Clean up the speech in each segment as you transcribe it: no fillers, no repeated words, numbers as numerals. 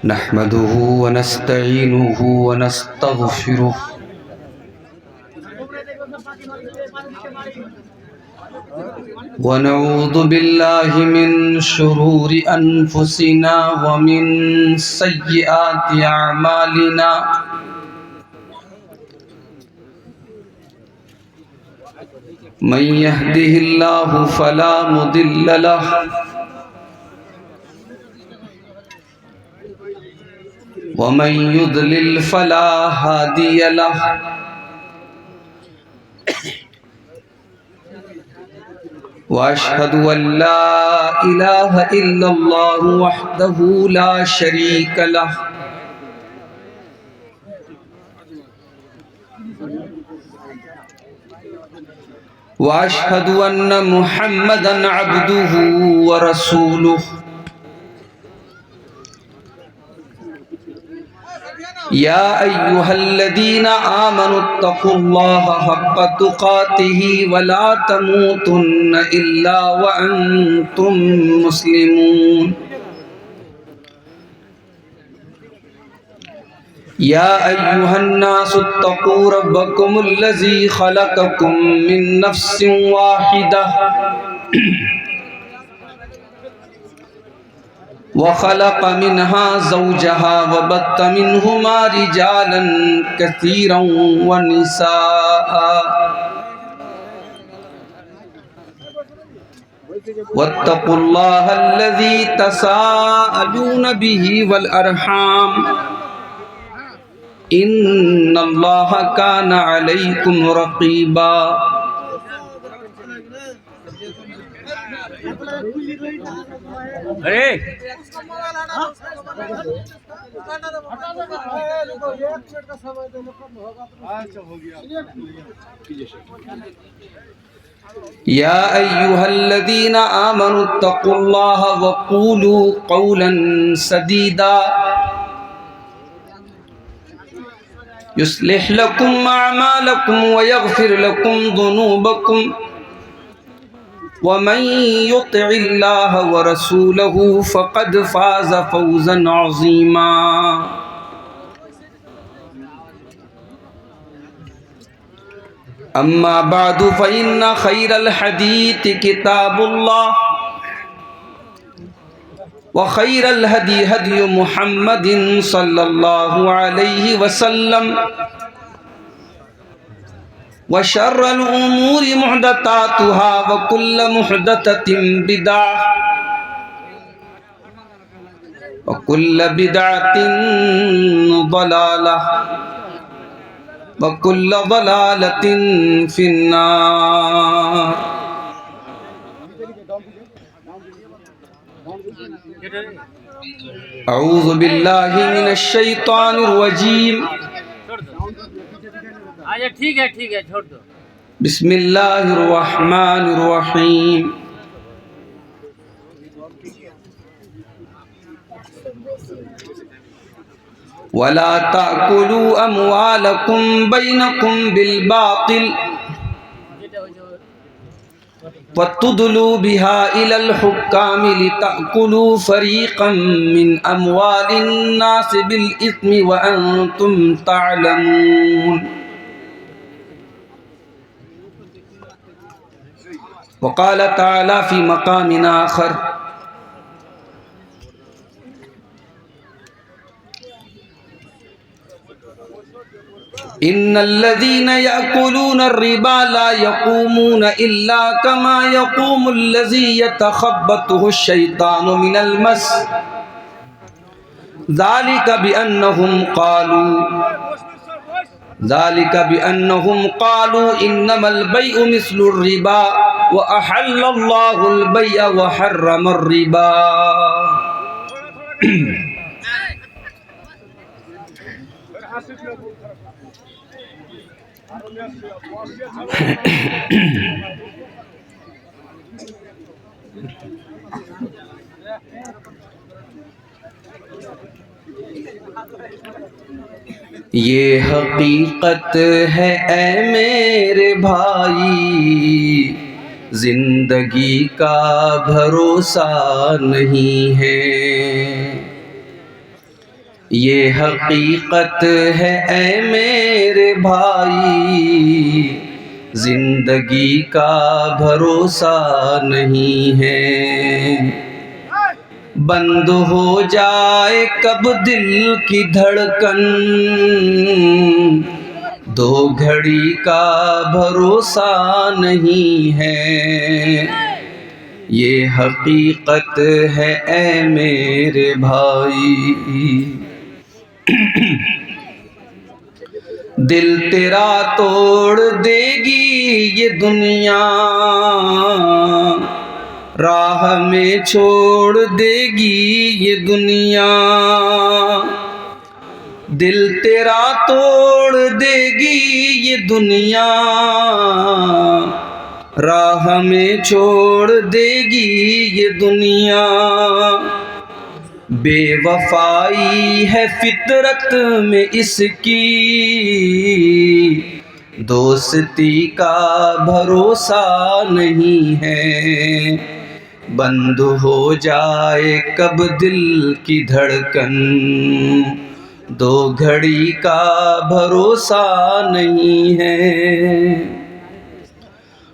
نحمده ونستعينه ونستغفره ونعوذ بالله من شرور أنفسنا ومن سيئات أعمالنا من يهده الله فلا مضل له ومن يضلل فلا هادي له وأشهد أن لا إله إلا الله وحده لا شريك له وأشهد أن محمدًا عبده ورسوله يا أيها الذين آمنوا اتقوا الله حق تقاته ولا تموتن إلا وأنتم مسلمون يا أيها الناس اتقوا ربكم الذي خلقكم من نفس واحدة وخلق منها زوجها وبث منهما رجالا كثيرا ونساء واتقوا الله الذي تساءلون به والأرحام إن الله كان عليكم رقيبا يا أيها الذين آمنوا اتقوا الله وقولوا قولا سديدا يصلح لكم أعمالكم ويغفر لكم ذنوبكم ومن يطع الله ورسوله فقد فاز فوزا عظيما أما بعد فإن خير الحديث كتاب الله وخير الهدي هدي محمد صلى الله عليه وسلم وشر الأمور محدثاتها وكل محدثة بدعة وكل بدعة ضلالة وكل ضلالة في النار أعوذ بالله من الشيطان الرجيم بسم الله الرحمن الرحيم ولا تأكلوا أموالكم بينكم بالباطل وتدلوا بها إلى الحكام لتأكلوا فريقا من أموال الناس بالإثم وأنتم تعلمون وقال تعالى في مقام آخر إن الذين يأكلون الربا لا يقومون إلا كما يقوم الذي يتخبطه الشيطان من المس ذلك بأنهم قالوا إنما البيع مثل الربا وأحل الله البيع وحرم الربا یہ حقیقت ہے اے میرے بھائی، زندگی کا بھروسہ نہیں ہے۔ یہ حقیقت ہے اے میرے بھائی، زندگی کا بھروسہ نہیں ہے۔ بند ہو جائے کب دل کی دھڑکن، دو گھڑی کا بھروسہ نہیں ہے۔ یہ حقیقت ہے اے میرے بھائی، دل تیرا توڑ دے گی یہ دنیا، راہ میں چھوڑ دے گی یہ دنیا۔ دل تیرا توڑ دے گی یہ دنیا، راہ میں چھوڑ دے گی یہ دنیا۔ بے وفائی ہے فطرت میں اس کی، دوستی کا بھروسہ نہیں ہے۔ بند ہو جائے کب دل کی دھڑکن، دو گھڑی کا بھروسہ نہیں ہے۔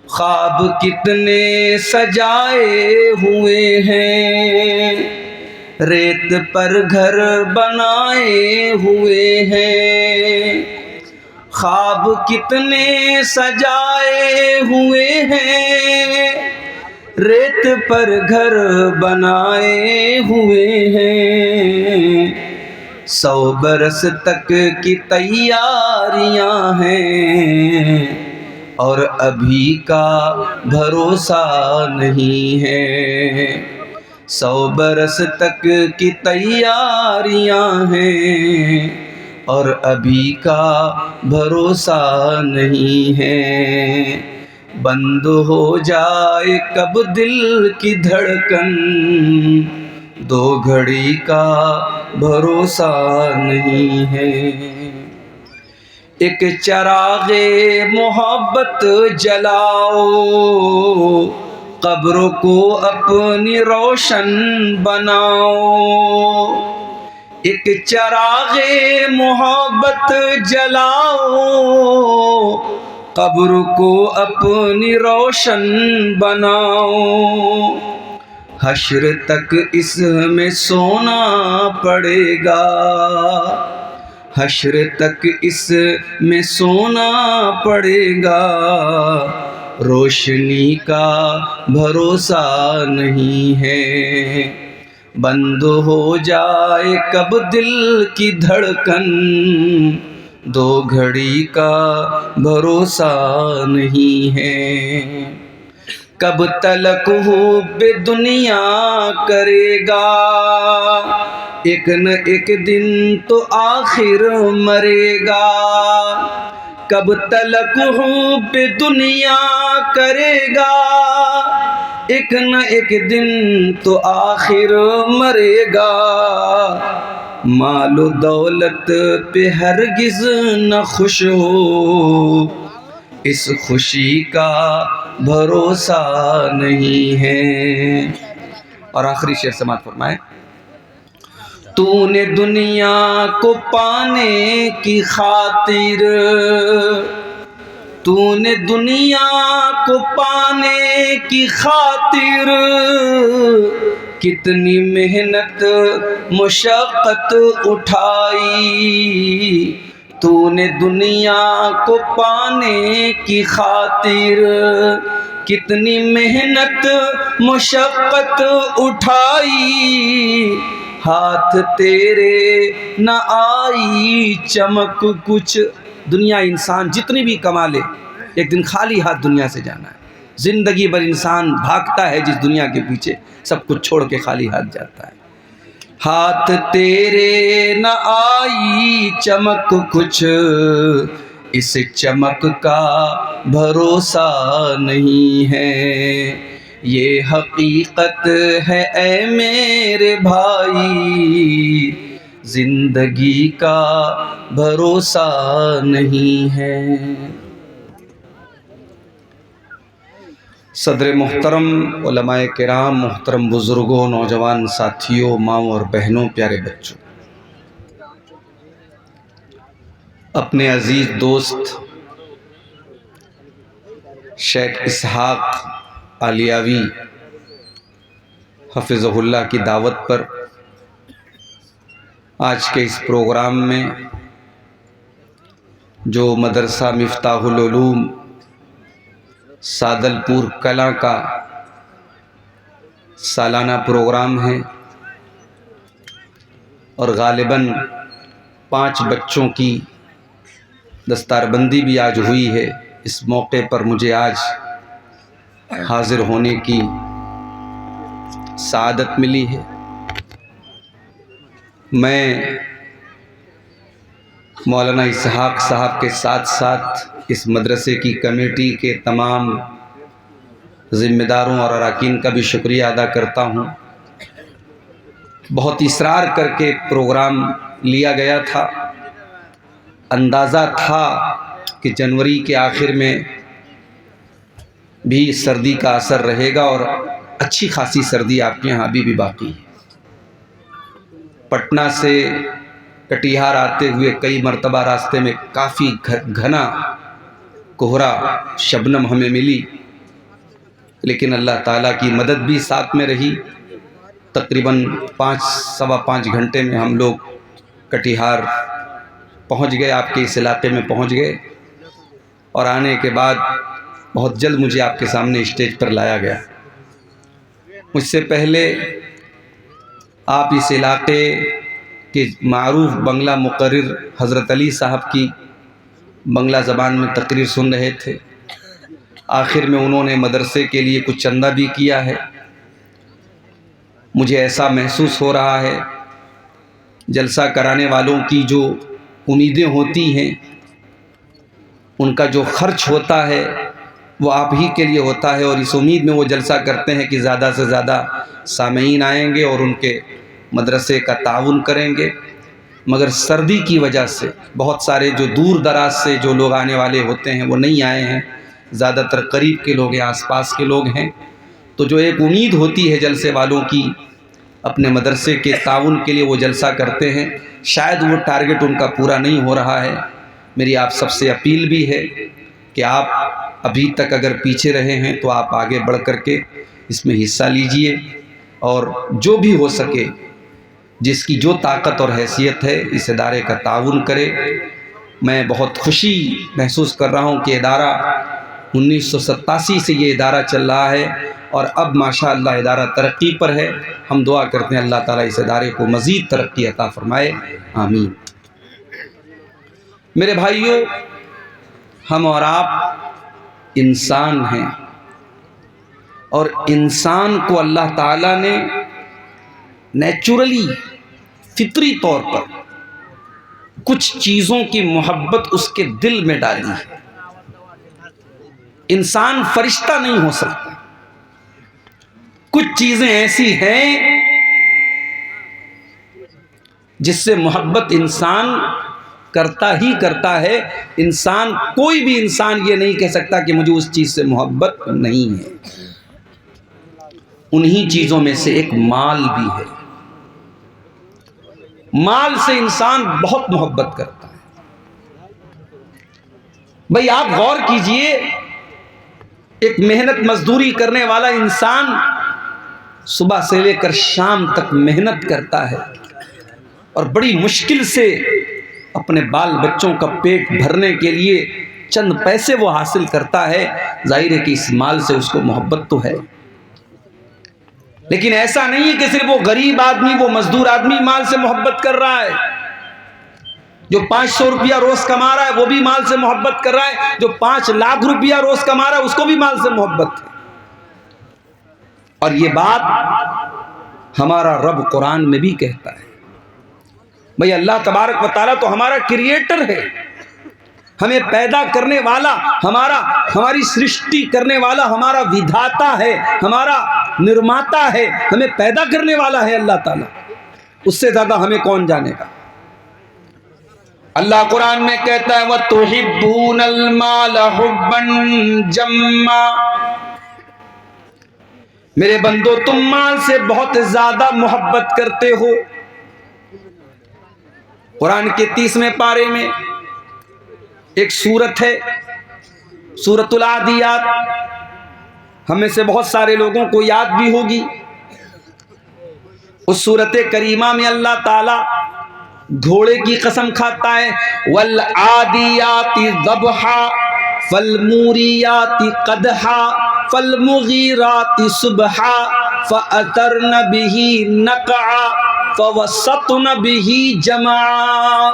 خواب کتنے سجائے ہوئے ہیں، ریت پر گھر بنائے ہوئے ہیں۔ خواب کتنے سجائے ہوئے ہیں، ریت پر گھر بنائے ہوئے ہیں۔ 100 برس تک کی تیاریاں ہیں، اور ابھی کا بھروسہ نہیں ہے۔ 100 برس تک کی تیاریاں ہیں، اور ابھی کا بھروسہ نہیں ہے۔ بند ہو جائے کب دل کی دھڑکن، دو گھڑی کا بھروسہ نہیں ہے۔ ایک چراغ محبت جلاؤ، قبر کو اپنی روشن بناؤ۔ ایک چراغ محبت جلاؤ، قبر کو اپنی روشن بناؤ۔ حشر تک اس میں سونا پڑے گا، حشر تک اس میں سونا پڑے گا۔ روشنی کا بھروسہ نہیں ہے۔ بند ہو جائے کب دل کی دھڑکن، دو گھڑی کا بھروسہ نہیں ہے۔ کب تلک حب دنیا کرے گا، ایک نہ ایک دن تو آخر مرے گا۔ کب تلک حب دنیا کرے گا، ایک نہ ایک دن تو آخر مرے گا۔ مال و دولت پہ ہرگز نہ خوش ہو، اس خوشی کا بھروسہ نہیں ہے۔ اور آخری شعر سماعت فرمائیں۔ تو نے دنیا کو پانے کی خاطر، تو نے دنیا کو پانے کی خاطر، کتنی محنت مشقت اٹھائی۔ تو نے دنیا کو پانے کی خاطر، کتنی محنت مشقت اٹھائی۔ ہاتھ تیرے نہ آئی چمک کچھ، دنیا انسان جتنی بھی کما لے ایک دن خالی ہاتھ دنیا سے جانا ہے۔ زندگی بھر انسان بھاگتا ہے جس دنیا کے پیچھے، سب کچھ چھوڑ کے خالی ہاتھ جاتا ہے۔ ہاتھ تیرے نہ آئی چمک کچھ، اس چمک کا بھروسہ نہیں ہے۔ یہ حقیقت ہے اے میرے بھائی، زندگی کا بھروسہ نہیں ہے۔ صدر محترم، علماء کرام، محترم بزرگوں، نوجوان ساتھیوں، ماؤں اور بہنوں، پیارے بچوں، اپنے عزیز دوست شیخ اسحاق علیاوی حفظہ اللہ کی دعوت پر آج کے اس پروگرام میں جو مدرسہ مفتاح العلوم سادل پور کلاں کا سالانہ پروگرام ہے اور غالباً 5 بچوں کی دستار بندی بھی آج ہوئی ہے، اس موقع پر مجھے آج حاضر ہونے کی سعادت ملی ہے۔ میں مولانا اسحاق صاحب کے ساتھ ساتھ اس مدرسے کی کمیٹی کے تمام ذمہ داروں اور اراکین کا بھی شکریہ ادا کرتا ہوں۔ بہت اصرار کر کے پروگرام لیا گیا تھا، اندازہ تھا کہ جنوری کے آخر میں بھی سردی کا اثر رہے گا اور اچھی خاصی سردی آپ کے یہاں بھی باقی ہے۔ پٹنہ سے کٹیہار آتے ہوئے کئی مرتبہ راستے میں کافی گھنا کوہرا شبنم ہمیں ملی، لیکن اللہ تعالیٰ کی مدد بھی ساتھ میں رہی۔ تقریباً 5-5.25 گھنٹے میں ہم لوگ کٹیہار پہنچ گئے، آپ کے اس علاقے میں پہنچ گئے، اور آنے کے بعد بہت جلد مجھے آپ کے سامنے اسٹیج پر لایا گیا۔ مجھ سے پہلے آپ اس علاقے کے معروف بنگلہ مقرر حضرت علی صاحب کی بنگلہ زبان میں تقریر سن رہے تھے۔ آخر میں انہوں نے مدرسے کے لیے کچھ چندہ بھی کیا ہے۔ مجھے ایسا محسوس ہو رہا ہے جلسہ کرانے والوں کی جو امیدیں ہوتی ہیں، ان کا جو خرچ ہوتا ہے وہ آپ ہی کے لیے ہوتا ہے، اور اس امید میں وہ جلسہ کرتے ہیں کہ زیادہ سے زیادہ سامعین آئیں گے اور ان کے مدرسے کا تعاون کریں گے، مگر سردی کی وجہ سے بہت سارے جو دور دراز سے جو لوگ آنے والے ہوتے ہیں وہ نہیں آئے ہیں، زیادہ تر قریب کے لوگ ہیں، آس پاس کے لوگ ہیں۔ تو جو ایک امید ہوتی ہے جلسے والوں کی، اپنے مدرسے کے تعاون کے لیے وہ جلسہ کرتے ہیں، شاید وہ ٹارگٹ ان کا پورا نہیں ہو رہا ہے۔ میری آپ سب سے اپیل بھی ہے کہ آپ ابھی تک اگر پیچھے رہے ہیں تو آپ آگے بڑھ کر کے اس میں حصہ لیجئے، اور جو بھی ہو سکے، جس کی جو طاقت اور حیثیت ہے، اس ادارے کا تعاون کرے۔ میں بہت خوشی محسوس کر رہا ہوں کہ ادارہ 1987 سے یہ ادارہ چل رہا ہے، اور اب ماشاءاللہ ادارہ ترقی پر ہے۔ ہم دعا کرتے ہیں اللہ تعالیٰ اس ادارے کو مزید ترقی عطا فرمائے، آمین۔ میرے بھائیوں، ہم اور آپ انسان ہیں، اور انسان کو اللہ تعالیٰ نے نیچرلی، فطری طور پر کچھ چیزوں کی محبت اس کے دل میں ڈالی ہے۔ انسان فرشتہ نہیں ہو سکتا۔ کچھ چیزیں ایسی ہیں جس سے محبت انسان کرتا ہی کرتا ہے۔ انسان، کوئی بھی انسان یہ نہیں کہہ سکتا کہ مجھے اس چیز سے محبت نہیں ہے۔ انہی چیزوں میں سے ایک مال بھی ہے۔ مال سے انسان بہت محبت کرتا ہے۔ بھئی آپ غور کیجئے، ایک محنت مزدوری کرنے والا انسان صبح سے لے کر شام تک محنت کرتا ہے، اور بڑی مشکل سے اپنے بال بچوں کا پیٹ بھرنے کے لیے چند پیسے وہ حاصل کرتا ہے۔ ظاہر ہے کہ اس مال سے اس کو محبت تو ہے، لیکن ایسا نہیں ہے کہ صرف وہ غریب آدمی، وہ مزدور آدمی مال سے محبت کر رہا ہے۔ جو 500 روپیہ روز کما رہا ہے وہ بھی مال سے محبت کر رہا ہے، جو 5 لاکھ روپیہ روز کما رہا ہے اس کو بھی مال سے محبت ہے۔ اور یہ بات ہمارا رب قرآن میں بھی کہتا ہے۔ بھئی اللہ تبارک و تعالیٰ تو ہمارا کریٹر ہے، ہمیں پیدا کرنے والا، ہماری سرشٹی کرنے والا ہمارا ودھاتا ہے، ہمارا نرماتا ہے، ہمیں پیدا کرنے والا ہے اللہ تعالیٰ۔ اس سے زیادہ ہمیں کون جانے گا۔ اللہ قرآن میں کہتا ہے وَتُحِبُّونَ الْمَالَ حُبًّا جَمًّا، میرے بندو تم مال سے بہت زیادہ محبت کرتے ہو۔ قرآن کے 30ویں پارے میں ایک سورت ہے سورۃ العادیات، ہم میں سے بہت سارے لوگوں کو یاد بھی ہوگی۔ اس سورت کریمہ میں اللہ تعالی گھوڑے کی قسم کھاتا ہے، والعادیات ضبحا فالموریات قدحا فالمغیرات صبحا فأثرن به نقعا فوسطن به جمعا۔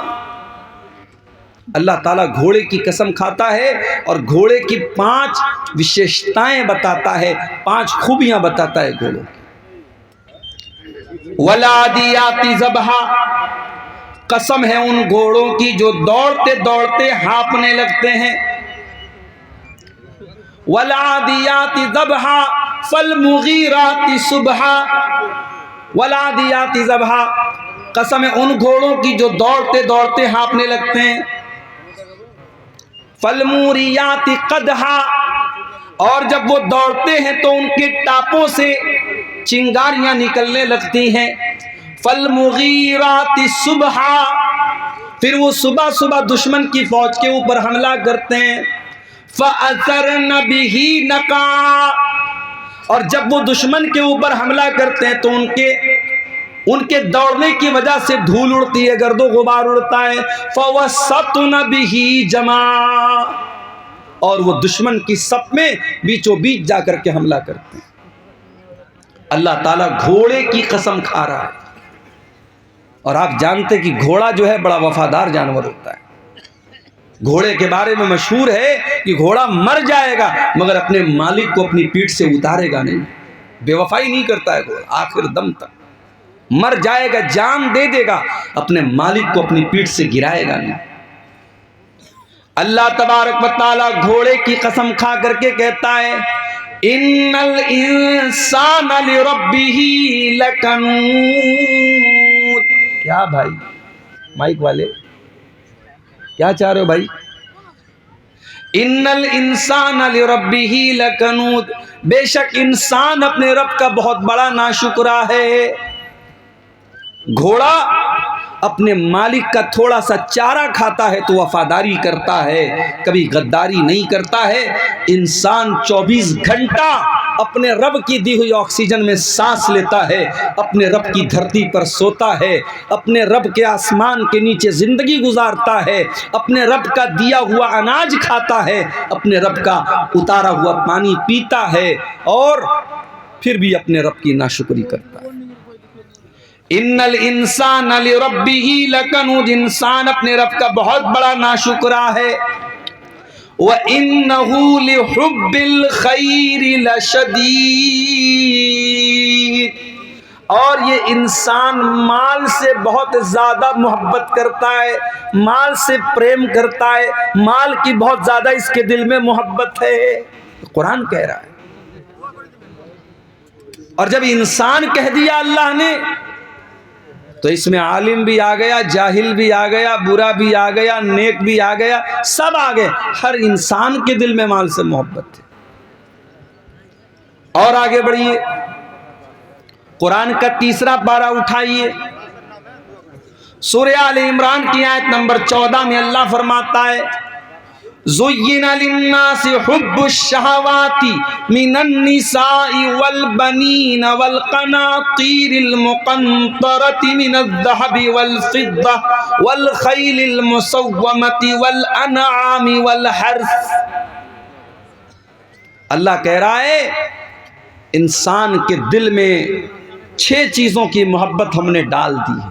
اللہ تعالیٰ گھوڑے کی قسم کھاتا ہے اور گھوڑے کی 5 وشیشتائیں بتاتا ہے، 5 خوبیاں بتاتا ہے گھوڑوں کی۔ والعادیات ضبحا، قسم ہے ان گھوڑوں کی جو دوڑتے دوڑتے ہانپنے لگتے ہیں۔ والعادیات ضبحا فالمغیرات صبحا، والعادیات ضبحا، قسم ہے ان گھوڑوں کی جو دوڑتے دوڑتے ہانپنے لگتے ہیں۔ فالموریات قدحا، اور جب وہ دوڑتے ہیں تو ان کے ٹاپوں سے چنگاریاں نکلنے لگتی ہیں۔ فالمغیرات صبحا، پھر وہ صبح صبح دشمن کی فوج کے اوپر حملہ کرتے ہیں۔ فأثرن به نقعا، اور جب وہ دشمن کے اوپر حملہ کرتے ہیں تو ان کے دوڑنے کی وجہ سے دھول اڑتی ہے، گرد و غبار اڑتا ہے۔ فوسطن به جمعا، اور وہ دشمن کی صف میں بیچوں بیچ جا کر کے حملہ کرتے ہیں۔ اللہ تعالیٰ گھوڑے کی قسم کھا رہا ہے، اور آپ جانتے کہ گھوڑا جو ہے بڑا وفادار جانور ہوتا ہے۔ گھوڑے کے بارے میں مشہور ہے کہ گھوڑا مر جائے گا مگر اپنے مالک کو اپنی پیٹھ سے اتارے گا نہیں، بے وفائی نہیں کرتا ہے گھوڑا، آخر دم تک مر جائے گا، جان دے دے گا، اپنے مالک کو اپنی پیٹھ سے گرائے گا نہیں۔ اللہ تبارک و تعالی گھوڑے کی قسم کھا کر کے کہتا ہے، ان الانسان لربہ لکنود۔ کیا بھائی مائک والے کیا چاہ رہے ہو بھائی؟ ان الانسان لربہ لکنود، بے شک انسان اپنے رب کا بہت بڑا ناشکرا ہے۔ گھوڑا اپنے مالک کا تھوڑا سا چارہ کھاتا ہے تو وفاداری کرتا ہے، کبھی غداری نہیں کرتا ہے۔ انسان 24 گھنٹہ اپنے رب کی دی ہوئی آکسیجن میں سانس لیتا ہے، اپنے رب کی دھرتی پر سوتا ہے، اپنے رب کے آسمان کے نیچے زندگی گزارتا ہے، اپنے رب کا دیا ہوا اناج کھاتا ہے، اپنے رب کا اتارا ہوا پانی پیتا ہے، اور پھر بھی اپنے رب کی ناشکری کرتا ہے۔ ان الانسان لربہ لکنود، انسان اپنے رب کا بہت بڑا ناشکرا ہے۔ وَإِنَّهُ لِحُبِّ الْخَيْرِ لَشَدِيدٌ، اور یہ انسان مال سے بہت زیادہ محبت کرتا ہے، مال سے پریم کرتا ہے، مال کی بہت زیادہ اس کے دل میں محبت ہے، قرآن کہہ رہا ہے۔ اور جب انسان کہہ دیا اللہ نے تو اس میں عالم بھی آ گیا، جاہل بھی آ گیا، برا بھی آ گیا، نیک بھی آ گیا، سب آ گئے، ہر انسان کے دل میں مال سے محبت ہے۔ اور آگے بڑھیے، قرآن کا 3 پارہ اٹھائیے، سورہ آل عمران کی آیت نمبر 14 میں اللہ فرماتا ہے، زُيِّنَ لِلنَّاسِ حُبُّ الشَّهَوَاتِ مِنَ النِّسَاءِ وَالْبَنِينَ وَالْقَنَاطِيرِ الْمُقَنطَرَةِ مِنَ الذَّهَبِ وَالْفِضَّةِ وَالْخَيْلِ الْمُسَوَّمَةِ وَالْأَنْعَامِ وَالْحَرْثِ۔ اللہ کہہ رہا ہے انسان کے دل میں 6 چیزوں کی محبت ہم نے ڈال دی ہے،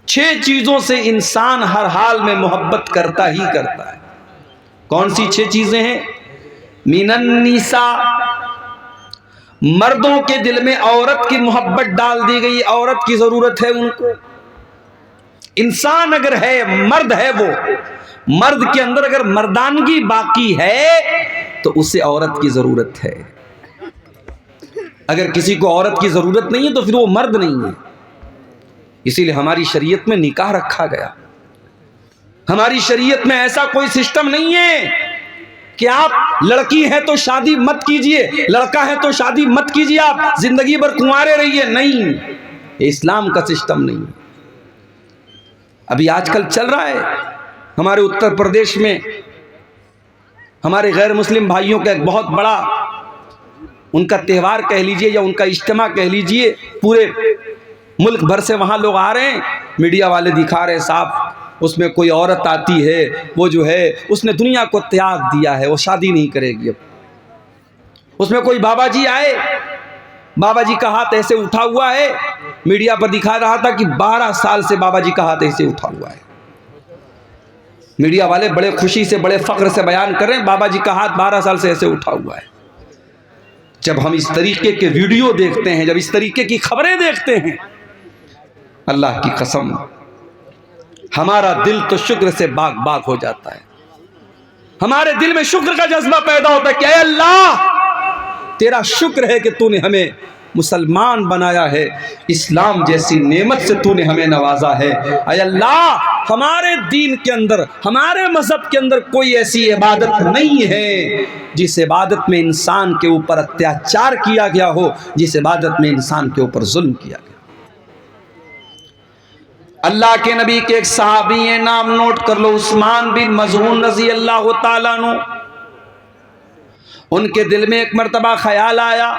6 چیزوں سے انسان ہر حال میں محبت کرتا ہی کرتا ہے۔ کون سی 6 چیزیں ہیں؟ من النساء، مردوں کے دل میں عورت کی محبت ڈال دی گئی، عورت کی ضرورت ہے ان کو۔ انسان اگر ہے، مرد ہے، وہ مرد کے اندر اگر مردانگی باقی ہے تو اسے عورت کی ضرورت ہے۔ اگر کسی کو عورت کی ضرورت نہیں ہے تو پھر وہ مرد نہیں ہے۔ اسی لیے ہماری شریعت میں نکاح رکھا گیا۔ ہماری شریعت میں ایسا کوئی سسٹم نہیں ہے کہ آپ لڑکی ہے تو شادی مت کیجئے، لڑکا ہے تو شادی مت کیجئے، آپ زندگی بھر کنوارے رہیے، نہیں، یہ اسلام کا سسٹم نہیں ہے۔ ابھی آج کل چل رہا ہے ہمارے اتر پردیش میں ہمارے غیر مسلم بھائیوں کا ایک بہت بڑا ان کا تہوار کہہ لیجئے یا ان کا اجتماع کہہ لیجئے، پورے ملک بھر سے وہاں لوگ آ رہے ہیں، میڈیا والے دکھا رہے ہیں صاحب اس میں کوئی عورت آتی ہے، وہ جو ہے اس نے دنیا کو تیاگ دیا ہے، وہ شادی نہیں کرے گی اب۔ اس میں کوئی بابا جی آئے، بابا جی کا ہاتھ ایسے اٹھا ہوا ہے، میڈیا پر دکھا رہا تھا کہ 12 سال سے بابا جی کا ہاتھ ایسے اٹھا ہوا ہے۔ میڈیا والے بڑے خوشی سے بڑے فخر سے بیان کر رہے ہیں بابا جی کا ہاتھ 12 سال سے ایسے اٹھا ہوا ہے۔ جب ہم اس طریقے کے ویڈیو دیکھتے ہیں، جب اس طریقے کی خبریں دیکھتے ہیں، اللہ کی قسم ہمارا دل تو شکر سے باغ باغ ہو جاتا ہے۔ ہمارے دل میں شکر کا جذبہ پیدا ہوتا ہے کہ اے اللہ تیرا شکر ہے کہ تو نے ہمیں مسلمان بنایا ہے، اسلام جیسی نعمت سے تو نے ہمیں نوازا ہے۔ اے اللہ ہمارے دین کے اندر، ہمارے مذہب کے اندر کوئی ایسی عبادت نہیں ہے جس عبادت میں انسان کے اوپر اتیاچار کیا گیا ہو، جس عبادت میں انسان کے اوپر ظلم کیا گیا۔ اللہ کے نبی کے ایک صحابی ہیں، نام نوٹ کر لو، عثمان بن مظعون رضی اللہ تعالیٰ عنہ۔ ان کے دل میں ایک مرتبہ خیال آیا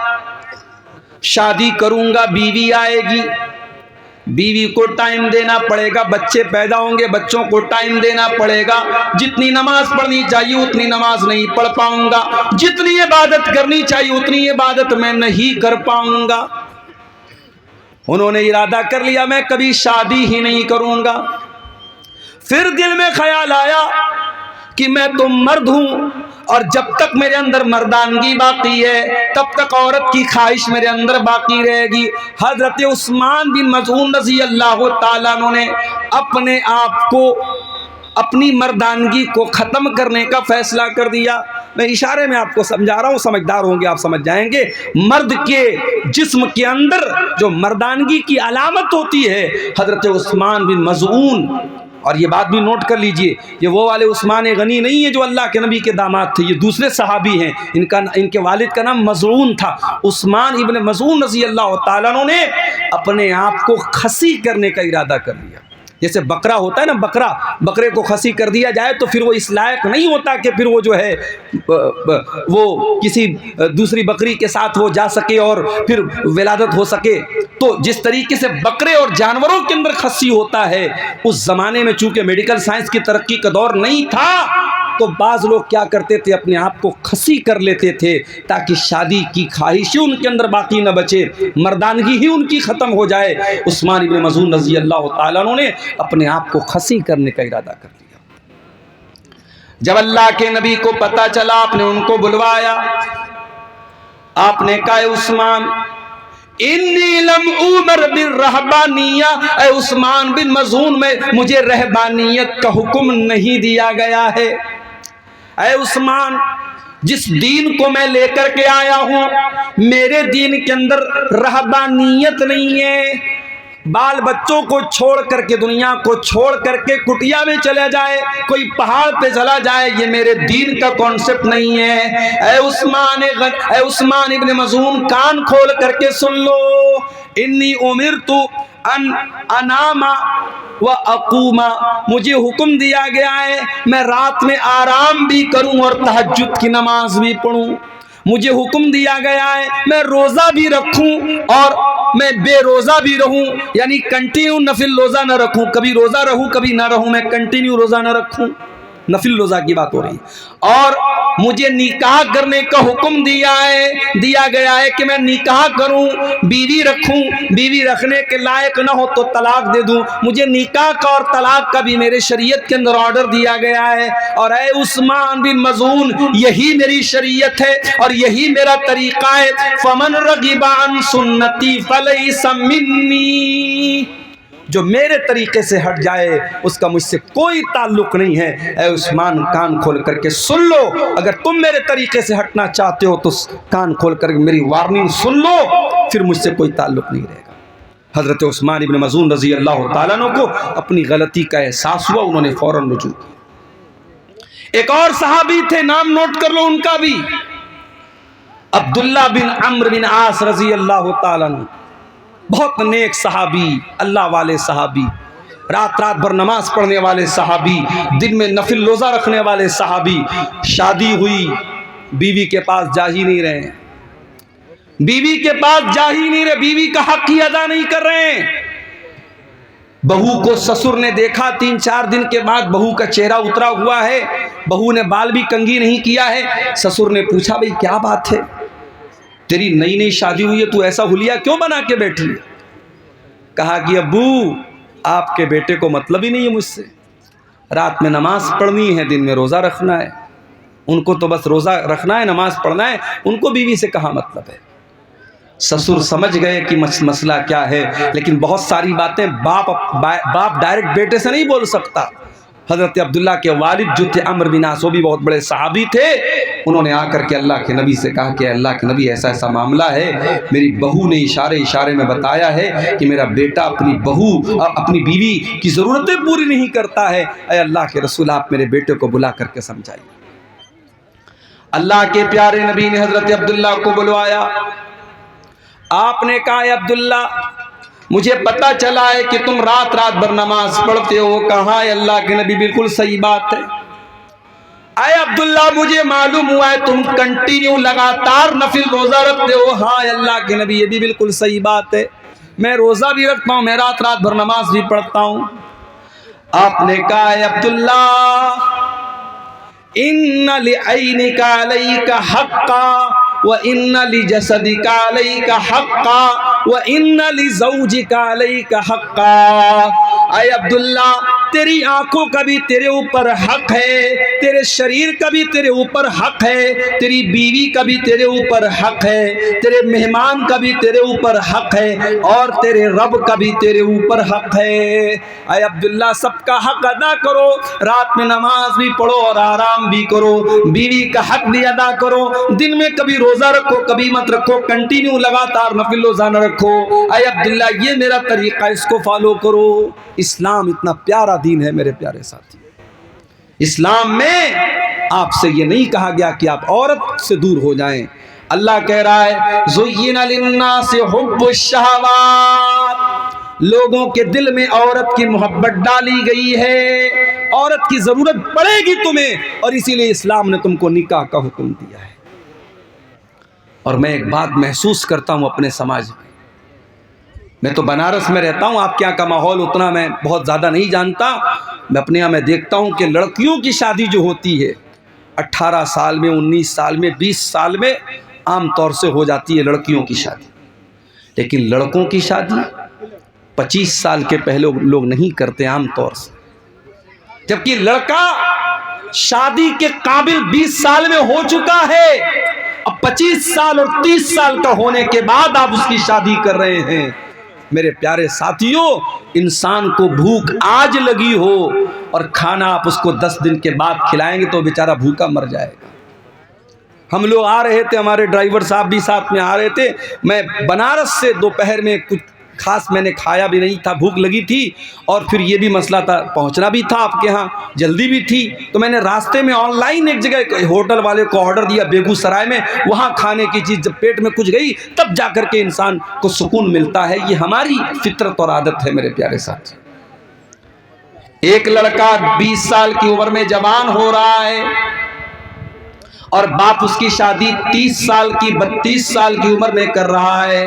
شادی کروں گا، بیوی آئے گی، بیوی کو ٹائم دینا پڑے گا، بچے پیدا ہوں گے، بچوں کو ٹائم دینا پڑے گا، جتنی نماز پڑھنی چاہیے اتنی نماز نہیں پڑھ پاؤں گا، جتنی عبادت کرنی چاہیے اتنی عبادت میں نہیں کر پاؤں گا۔ انہوں نے ارادہ کر لیا میں کبھی شادی ہی نہیں کروں گا۔ پھر دل میں خیال آیا کہ میں تو مرد ہوں اور جب تک میرے اندر مردانگی باقی ہے تب تک عورت کی خواہش میرے اندر باقی رہے گی۔ حضرت عثمان بن مظعون رضی اللہ تعالیٰ عنہ نے اپنے آپ کو، اپنی مردانگی کو ختم کرنے کا فیصلہ کر دیا۔ میں اشارے میں آپ کو سمجھا رہا ہوں، سمجھدار ہوں گے آپ سمجھ جائیں گے۔ مرد کے جسم کے اندر جو مردانگی کی علامت ہوتی ہے، حضرت عثمان بن مظعون، اور یہ بات بھی نوٹ کر لیجئے، یہ وہ والے عثمان غنی نہیں ہے جو اللہ کے نبی کے داماد تھے، یہ دوسرے صحابی ہیں، ان کے والد کا نام مظعون تھا۔ عثمان ابن مظعون رضی اللہ تعالیٰ عنہ نے اپنے آپ کو خسی کرنے کا ارادہ کر لیا۔ جیسے بکرا ہوتا ہے نا، بکرے کو خسی کر دیا جائے تو پھر وہ اس لائق نہیں ہوتا کہ پھر وہ جو ہے وہ کسی دوسری بکری کے ساتھ وہ جا سکے اور پھر ولادت ہو سکے۔ تو جس طریقے سے بکرے اور جانوروں کے اندر خسی ہوتا ہے، اس زمانے میں چونکہ میڈیکل سائنس کی ترقی کا دور نہیں تھا تو بعض لوگ کیا کرتے تھے، اپنے آپ کو خسی کر لیتے تھے تاکہ شادی کی خواہش ان کے اندر باقی نہ بچے، مردانگی ہی ان کی ختم ہو جائے۔ عثمان ابن مظعون رضی اللہ تعالیٰ عنہ نے اپنے آپ کو خسی کرنے کا ارادہ کر لیا۔ جب اللہ کے نبی کو پتا چلا، آپ نے ان کو بلوایا، آپ نے کہا اے عثمان انی لم عمر بالرہبانیہ، اے عثمان بن مظعون میں مجھے رہبانیت کا حکم نہیں دیا گیا ہے۔ اے عثمان، جس دین کو میں لے کر کے آیا ہوں میرے دین کے اندر رہبانیت نہیں ہے۔ بال بچوں کو چھوڑ کر کے، دنیا کو چھوڑ کر کے کٹیا میں چلے جائے، کوئی پہاڑ پہ چلا جائے، یہ میرے دین کا کانسیپٹ نہیں ہے۔ اے عثمان ابن مظعون، کان کھول کر کے سن لو، انی امرت ان انام و اقوم، مجھے حکم دیا گیا ہے میں رات میں آرام بھی کروں اور تہجد کی نماز بھی پڑھوں۔ مجھے حکم دیا گیا ہے میں روزہ بھی رکھوں اور میں بے روزہ بھی رہوں، یعنی کنٹینیو نفل روزہ نہ رکھوں، کبھی روزہ رہوں کبھی نہ رہوں، میں کنٹینیو روزہ نہ رکھوں، نفل روزہ کی بات ہو رہی۔ اور مجھے نکاح کرنے کا حکم دیا گیا ہے کہ میں نکاح کروں، بیوی رکھوں، بیوی رکھنے کے لائق نہ ہو تو طلاق دے دوں، مجھے نکاح کا اور طلاق کا بھی میرے شریعت کے اندر آرڈر دیا گیا ہے۔ اور اے عثمان بن مظعون، یہی میری شریعت ہے اور یہی میرا طریقہ ہے۔ فمن رغب عن سنتی فلیس منی، جو میرے طریقے سے ہٹ جائے اس کا مجھ سے کوئی تعلق نہیں ہے۔ اے عثمان، کان کھول کر کے سن لو، اگر تم میرے طریقے سے ہٹنا چاہتے ہو تو کان کھول کر کے میری وارننگ سن لو، پھر مجھ سے کوئی تعلق نہیں رہے گا۔ حضرت عثمان ابن مظعون رضی اللہ تعالیٰ عنہ کو اپنی غلطی کا احساس ہوا، انہوں نے فوراً رجوع کیا۔ ایک اور صحابی تھے، نام نوٹ کر لو ان کا بھی، عبداللہ بن عمرو بن عاص رضی اللہ تعالیٰ عنہ، بہت نیک صحابی، اللہ والے صحابی۔ رات رات بھر نماز پڑھنے والے صحابی، دن میں نفل روزہ رکھنے والے صحابی، شادی ہوئی بیوی کے پاس جا ہی نہیں رہے ہیں، بیوی کے پاس جا ہی نہیں رہے، بیوی کا حق ہی ادا نہیں کر رہے ہیں۔ بہو کو سسر نے دیکھا 3-4 دن کے بعد بہو کا چہرہ اترا ہوا ہے، بہو نے بال بھی کنگھی نہیں کیا ہے۔ سسر نے پوچھا بھئی کیا بات ہے، تیری نئی نئی شادی ہوئی ہے، تو ایسا حلیہ کیوں بنا کے بیٹھی ہے؟ کہا کہ ابو آپ کے بیٹے کو مطلب ہی نہیں ہے مجھ سے، رات میں نماز پڑھنی ہے، دن میں روزہ رکھنا ہے، ان کو تو بس روزہ رکھنا ہے، نماز پڑھنا ہے، ان کو بیوی سے کہاں مطلب ہے۔ سسر سمجھ گئے کہ مسئلہ کیا ہے، لیکن بہت ساری باتیں باپ ڈائریکٹ بیٹے سے نہیں بول سکتا۔ حضرت عبداللہ کے والد جو تھے عمرو بن عاص، وہ بھی بہت بڑے صحابی تھے، انہوں نے آ کر کے اللہ کے نبی سے کہا کہ اللہ کے نبی ایسا ایسا معاملہ ہے، میری بہو نے اشارے میں بتایا ہے کہ میرا بیٹا اپنی بیوی کی ضرورتیں پوری نہیں کرتا ہے، اے اللہ کے رسول آپ میرے بیٹے کو بلا کر کے سمجھائیے۔ اللہ کے پیارے نبی نے حضرت عبداللہ کو بلوایا، آپ نے کہا اے عبداللہ مجھے پتہ چلا ہے کہ تم رات رات بھر نماز پڑھتے ہو۔ کہا اے اللہ کے نبی بالکل صحیح بات ہے۔ اے عبداللہ مجھے معلوم ہوا ہے تم کنٹینیو لگاتار نفل روزہ رکھتے ہو۔ ہاں اے اللہ کے نبی یہ بھی بالکل صحیح بات ہے، میں روزہ بھی رکھتا ہوں، میں رات رات بھر نماز بھی پڑھتا ہوں۔ آپ نے کہا اے عبداللہ ان لعینک علیک حقا وَإِنَّ لِجَسَدِكَ عَلَيْكَ حَقًّا وَإِنَّ لِزَوْجِكَ عَلَيْكَ حَقًّا۔ اے عبداللہ تیری آنکھوں کا بھی تیرے اوپر حق ہے، تیرے شریر کا بھی تیرے اوپر حق ہے، تیری بیوی کا بھی تیرے اوپر حق ہے، تیرے مہمان کا بھی تیرے اوپر حق ہے، اور تیرے رب کا بھی تیرے اوپر حق ہے۔ اے عبداللہ سب کا حق ادا کرو، رات میں نماز بھی پڑھو اور آرام بھی کرو، بیوی کا حق بھی ادا کرو، دن میں کبھی روزہ رکھو کبھی مت رکھو، کنٹینیو لگاتار نفل روزہ نہ رکھو۔ اے عبداللہ یہ میرا طریقہ، اس کو فالو کرو۔ اسلام اتنا پیارا دین ہے میرے پیارے ساتھی، اسلام میں آپ سے یہ نہیں کہا گیا کہ آپ عورت سے دور ہو جائیں۔ اللہ کہہ رہا ہے زُيِّنَ لِلنَّاسِ حُبُّ الشَّهَوَاتِ، لوگوں کے دل میں عورت کی محبت ڈالی گئی ہے، عورت کی ضرورت پڑے گی تمہیں، اور اسی لیے اسلام نے تم کو نکاح کا حکم دیا ہے۔ اور میں ایک بات محسوس کرتا ہوں اپنے سماج میں تو بنارس میں رہتا ہوں، آپ کے یہاں کا ماحول اتنا میں بہت زیادہ نہیں جانتا، میں اپنے یہاں میں دیکھتا ہوں کہ لڑکیوں کی شادی جو ہوتی ہے 18 سال میں، 19 سال میں، 20 سال میں عام طور سے ہو جاتی ہے لڑکیوں کی شادی، لیکن لڑکوں کی شادی 25 سال کے پہلے لوگ نہیں کرتے عام طور سے، جبکہ لڑکا شادی کے قابل 20 سال میں ہو چکا ہے، اب 25 سال اور 30 سال کا ہونے کے بعد آپ اس کی شادی کر رہے ہیں۔ میرے پیارے ساتھیوں، انسان کو بھوک آج لگی ہو اور کھانا آپ اس کو 10 دن کے بعد کھلائیں گے تو بیچارہ بھوکا مر جائے گا۔ ہم لوگ آ رہے تھے، ہمارے ڈرائیور صاحب بھی ساتھ میں آ رہے تھے، میں بنارس سے دوپہر میں کچھ خاص میں نے کھایا بھی نہیں تھا، بھوک لگی تھی، اور پھر یہ بھی مسئلہ تھا پہنچنا بھی تھا آپ کے ہاں، جلدی بھی تھی، تو میں نے راستے میں آن لائن ایک جگہ ہوٹل والے کو آرڈر دیا بیگو سرائے میں، وہاں کھانے کی چیز جب پیٹ میں کچھ گئی تب جا کر کے انسان کو سکون ملتا ہے۔ یہ ہماری فطرت اور عادت ہے میرے پیارے ساتھی۔ ایک لڑکا 20 سال کی عمر میں جوان ہو رہا ہے اور باپ اس کی شادی 30 سال کی 32 سال کی عمر میں کر رہا ہے،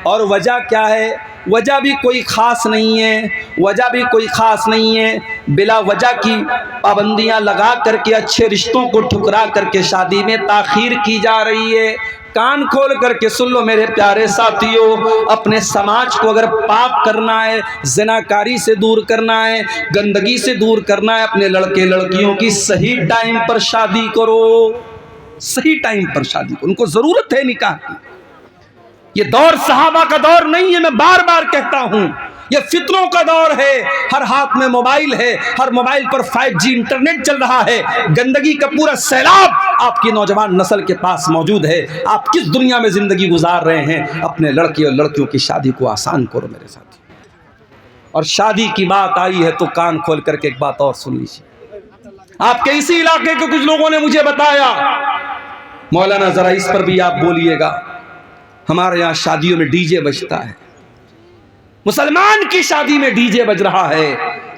اور وجہ کیا ہے؟ وجہ بھی کوئی خاص نہیں ہے، وجہ بھی کوئی خاص نہیں ہے، بلا وجہ کی پابندیاں لگا کر کے اچھے رشتوں کو ٹھکرا کر کے شادی میں تاخیر کی جا رہی ہے۔ کان کھول کر کے سن لو میرے پیارے ساتھیوں، اپنے سماج کو اگر پاک کرنا ہے، زناکاری سے دور کرنا ہے، گندگی سے دور کرنا ہے، اپنے لڑکے لڑکیوں کی صحیح ٹائم پر شادی کرو، صحیح ٹائم پر شادی کرو، ان کو ضرورت ہے نکاح کی۔ یہ دور صحابہ کا دور نہیں ہے، میں بار بار کہتا ہوں، یہ فتنوں کا دور ہے، ہر ہاتھ میں موبائل ہے، ہر موبائل پر 5G انٹرنیٹ چل رہا ہے، گندگی کا پورا سیلاب آپ کی نوجوان نسل کے پاس موجود ہے۔ آپ کس دنیا میں زندگی گزار رہے ہیں؟ اپنے لڑکے اور لڑکیوں کی شادی کو آسان کرو میرے ساتھ۔ اور شادی کی بات آئی ہے تو کان کھول کر کے ایک بات اور سن لیجیے، آپ کے اسی علاقے کے کچھ لوگوں نے مجھے بتایا، مولانا ذرا اس پر بھی آپ بولیے گا، ہمارے یہاں شادیوں میں ڈی جے بجتا ہے، مسلمان کی شادی میں ڈی جے بج رہا ہے،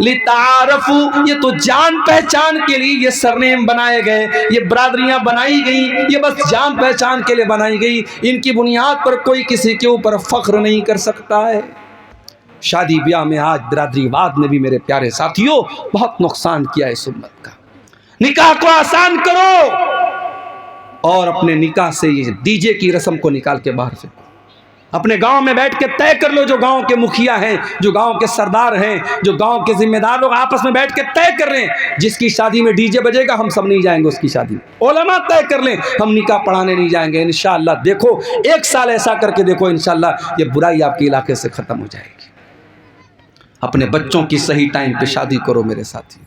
لتعارفو، یہ تو جان پہچان کے لیے یہ سرنیم بنائے گئے، یہ برادریاں بنائی گئی، یہ بس جان پہچان کے لیے بنائی گئی. ان کی بنیاد پر کوئی کسی کے اوپر فخر نہیں کر سکتا ہے. شادی بیاہ میں آج برادری واد نے بھی میرے پیارے ساتھیوں بہت نقصان کیا ہے اس امت کا. نکاح کو آسان کرو اور اپنے نکاح سے یہ ڈی جے کی رسم کو نکال کے باہر پھینکو. اپنے گاؤں میں بیٹھ کے طے کر لو، جو گاؤں کے مکھیا ہیں، جو گاؤں کے سردار ہیں، جو گاؤں کے ذمہ دار لوگ آپس میں بیٹھ کے طے کر لیں جس کی شادی میں ڈی جے بجے گا ہم سب نہیں جائیں گے اس کی شادی میں. علماء طے کر لیں ہم نکاح پڑھانے نہیں جائیں گے. انشاءاللہ دیکھو 1 سال ایسا کر کے دیکھو، انشاءاللہ یہ برائی آپ کے علاقے سے ختم ہو جائے گی. اپنے بچوں کی صحیح ٹائم پہ شادی کرو میرے ساتھی.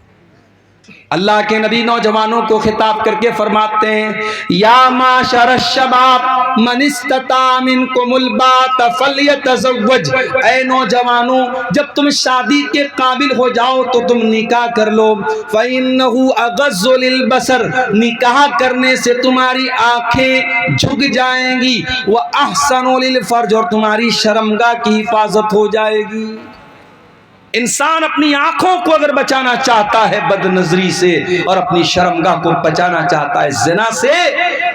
اللہ کے نبی نوجوانوں کو خطاب کر کے فرماتے ہیں یا معاشر الشباب من استطاع منکم الباۃ فلیتزوج. اے نوجوانوں جب تم شادی کے قابل ہو جاؤ تو تم نکاح کر لو. فإنہ اغض للبصر، نکاح کرنے سے تمہاری آنکھیں جھک جائیں گی. وأحسن للفرج، اور تمہاری شرمگاہ کی حفاظت ہو جائے گی. انسان اپنی آنکھوں کو اگر بچانا چاہتا ہے بد نظری سے اور اپنی شرمگاہ کو بچانا چاہتا ہے زنا سے،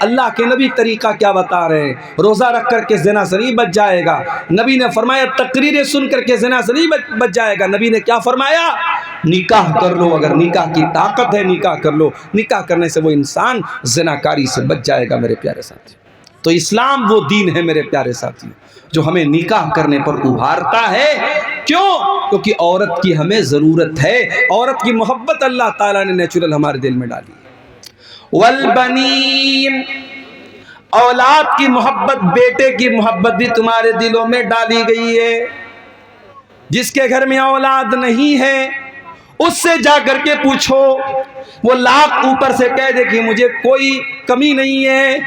اللہ کے نبی طریقہ کیا بتا رہے ہیں؟ روزہ رکھ کر کے زنا سے نہیں بچ جائے گا. نبی نے فرمایا تقریریں سن کر کے زنا سے نہیں بچ جائے گا. نبی نے کیا فرمایا؟ نکاح کر لو. اگر نکاح کی طاقت ہے نکاح کر لو. نکاح کرنے سے وہ انسان زناکاری سے بچ جائے گا میرے پیارے ساتھی. تو اسلام وہ دین ہے میرے پیارے ساتھی جو ہمیں نکاح کرنے پر ابھارتا ہے. کیوں؟ کیونکہ عورت کی ہمیں ضرورت ہے. عورت کی محبت اللہ تعالیٰ نے نیچرل ہمارے دل میں ڈالی ہے. والبنین، اولاد کی محبت، بیٹے کی محبت بھی تمہارے دلوں میں ڈالی گئی ہے. جس کے گھر میں اولاد نہیں ہے اس سے جا کر کے پوچھو، وہ لاکھ اوپر سے کہہ دے کہ مجھے کوئی کمی نہیں ہے،